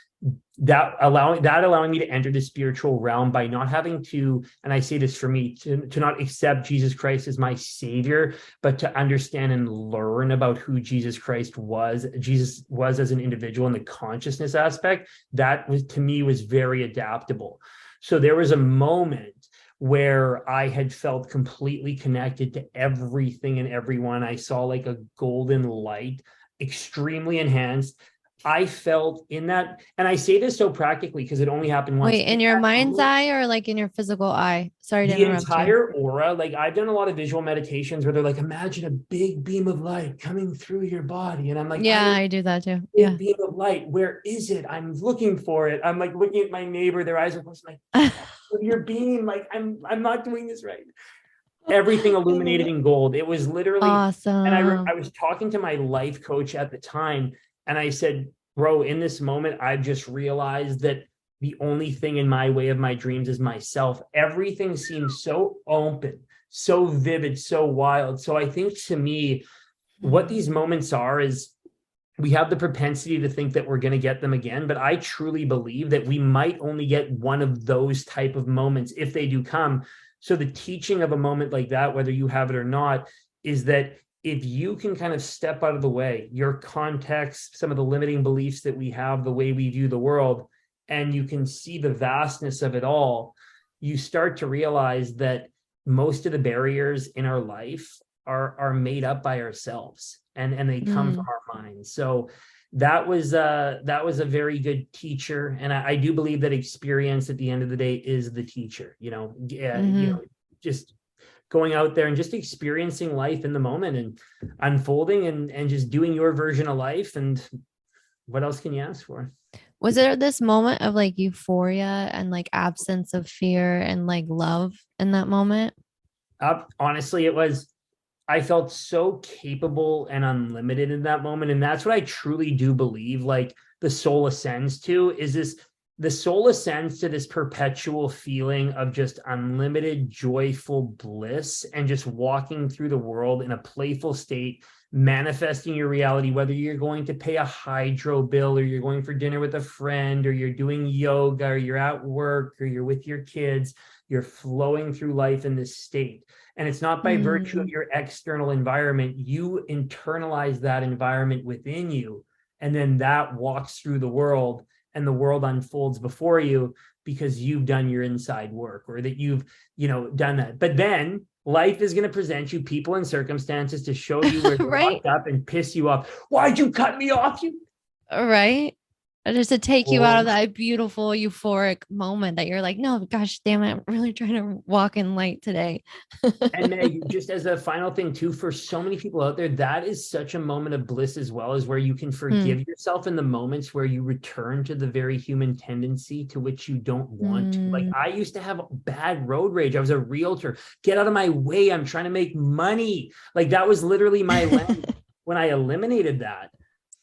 Speaker 2: that allowing me to enter the spiritual realm by not having to, and I say this for me, to not accept Jesus Christ as my savior, but to understand and learn about who Jesus was as an individual, and the consciousness aspect that was, to me, was very adaptable. So there was a moment where I had felt completely connected to everything and everyone. I saw like a golden light, extremely enhanced. I felt in that, and I say this so practically because it only happened once.
Speaker 1: Wait,
Speaker 2: In
Speaker 1: in your
Speaker 2: that
Speaker 1: mind's
Speaker 2: moment,
Speaker 1: eye or like in your physical eye? Sorry to
Speaker 2: the
Speaker 1: interrupt you.
Speaker 2: entire aura, like I've done a lot of visual meditations where they're like, imagine a big beam of light coming through your body. And I'm like, I
Speaker 1: Yeah,
Speaker 2: don't
Speaker 1: I do that too.
Speaker 2: big
Speaker 1: Yeah.
Speaker 2: beam of light. Where is it? I'm looking for it. I'm like looking at my neighbor, their eyes are closed. Like, your beam, like I'm not doing this right. Everything
Speaker 1: I love
Speaker 2: illuminated
Speaker 1: it.
Speaker 2: in gold. It was literally, and I
Speaker 1: Awesome.
Speaker 2: was talking to my life coach at the time, and I said, bro, in this moment, I've just realized that the only thing in my way of my dreams is myself. Everything seems so open, so vivid, so wild. So I think, to me, what these moments are is, we have the propensity to think that we're going to get them again, but I truly believe that we might only get one of those type of moments if they do come. So the teaching of a moment like that, whether you have it or not, is that if you can kind of step out of the way, your context, some of the limiting beliefs that we have, the way we view the world, and you can see the vastness of it all, you start to realize that most of the barriers in our life are made up by ourselves, and they come from
Speaker 1: Mm,
Speaker 2: our minds. So that was a very good teacher, and I do believe that experience at the end of the day is the teacher.
Speaker 1: mm-hmm.
Speaker 2: Just going out there and just experiencing life in the moment and unfolding and just doing your version of life. And what else can you ask for?
Speaker 1: Was there this moment of like euphoria and like absence of fear and like love in that moment?
Speaker 2: Honestly, it was. I felt so capable and unlimited in that moment. And that's what I truly do believe, like, the soul ascends to, is this, the soul ascends to this perpetual feeling of just unlimited, joyful bliss, and just walking through the world in a playful state, manifesting your reality, whether you're going to pay a hydro bill, or you're going for dinner with a friend, or you're doing yoga, or you're at work, or you're with your kids. You're flowing through life in this state. And it's not by virtue of
Speaker 1: Mm,
Speaker 2: your external environment. You internalize that environment within you, and then that walks through the world, and the world unfolds before you because you've done your inside work, or that you've, done that. But then life is going to present you people and circumstances to show you where you're
Speaker 1: right?
Speaker 2: locked up and piss you off. Why'd you cut me off, you?
Speaker 1: Right. Just to take you out
Speaker 2: Oh,
Speaker 1: of that beautiful euphoric moment that you're like, no, gosh, damn it, I'm really trying to walk in light today.
Speaker 2: and Meg, just as a final thing too, for so many people out there, that is such a moment of bliss as well, as where you can
Speaker 1: Mm,
Speaker 2: forgive yourself in the moments where you return to the very human tendency to which you don't want to. Like,
Speaker 1: mm.
Speaker 2: I used to have bad road rage. I was a realtor. Get out of my way. I'm trying to make money. Like, that was literally my lens. When I eliminated that,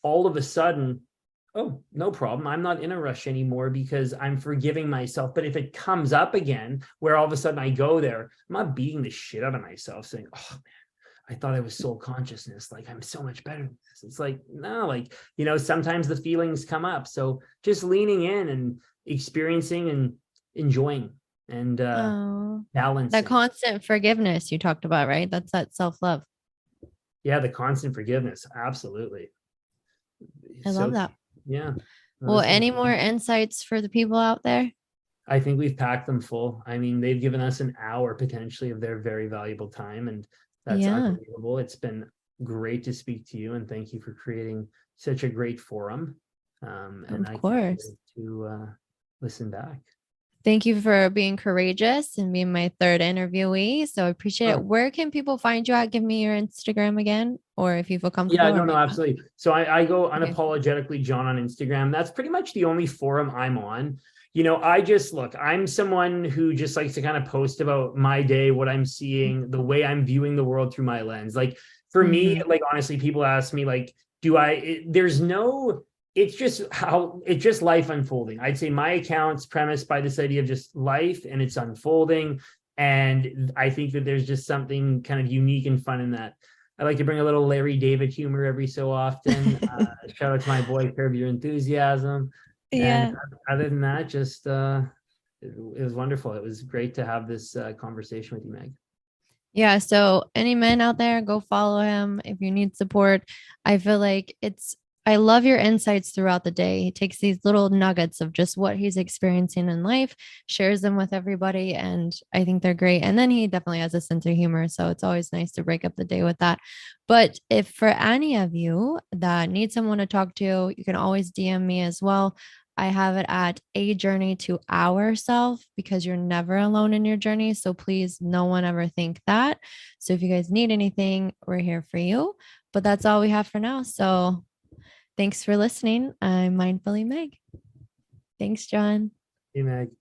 Speaker 2: all of a sudden, Oh, no problem. I'm not in a rush anymore because I'm forgiving myself. But if it comes up again, where all of a sudden I go there, I'm not beating the shit out of myself saying, oh, I thought I was soul consciousness. Like I'm so much better than this. It's like, no, like, sometimes the feelings come up. So just leaning in and experiencing and enjoying and
Speaker 1: Oh, that
Speaker 2: balancing.
Speaker 1: constant forgiveness you talked about, right? That's that self-love.
Speaker 2: Yeah, the constant forgiveness. Absolutely.
Speaker 1: I love
Speaker 2: So
Speaker 1: that.
Speaker 2: yeah. No,
Speaker 1: Well,
Speaker 2: this was
Speaker 1: any more insights for the people out there?
Speaker 2: I think we've packed them full. I mean, they've given us an hour potentially of their very valuable time, and that's
Speaker 1: Yeah,
Speaker 2: unbelievable. It's been great to speak to you, and thank you for creating such a great forum. And
Speaker 1: of
Speaker 2: I can't
Speaker 1: course.
Speaker 2: wait to listen back.
Speaker 1: Thank you for being courageous and being my third interviewee. So I appreciate it.
Speaker 2: Oh,
Speaker 1: Where can people find you at? Give me your Instagram again, or if you feel
Speaker 2: yeah,
Speaker 1: comfortable, or
Speaker 2: no, no,
Speaker 1: maybe not.
Speaker 2: absolutely. So I go
Speaker 1: Okay.
Speaker 2: unapologetically John on Instagram. That's pretty much the only forum I'm on. I just look, I'm someone who just likes to kind of post about my day, what I'm seeing, the way I'm viewing the world through my lens. Like for me,
Speaker 1: Mm-hmm.
Speaker 2: like honestly, people ask me, like, there's no, it's just life unfolding. I'd say my account's premised by this idea of just life and it's unfolding. And I think that there's just something kind of unique and fun in that. I like to bring a little Larry David humor every so often. Shout out to my boy, Curb Your Enthusiasm. And
Speaker 1: Yeah.
Speaker 2: other than that, just it was wonderful. It was great to have this conversation with you, Meg.
Speaker 1: Yeah. So, any men out there, go follow him if you need support. I feel like I love your insights throughout the day. He takes these little nuggets of just what he's experiencing in life, shares them with everybody, and I think they're great. And then he definitely has a sense of humor. So, it's always nice to break up the day with that. But if for any of you that need someone to talk to, you can always DM me as well. I have it at a journey to ourself because you're never alone in your journey. So please, no one ever think that. So if you guys need anything, we're here for you. But that's all we have for now. So thanks for listening. I'm Mindfully Meg. Thanks, John.
Speaker 2: Hey, Meg.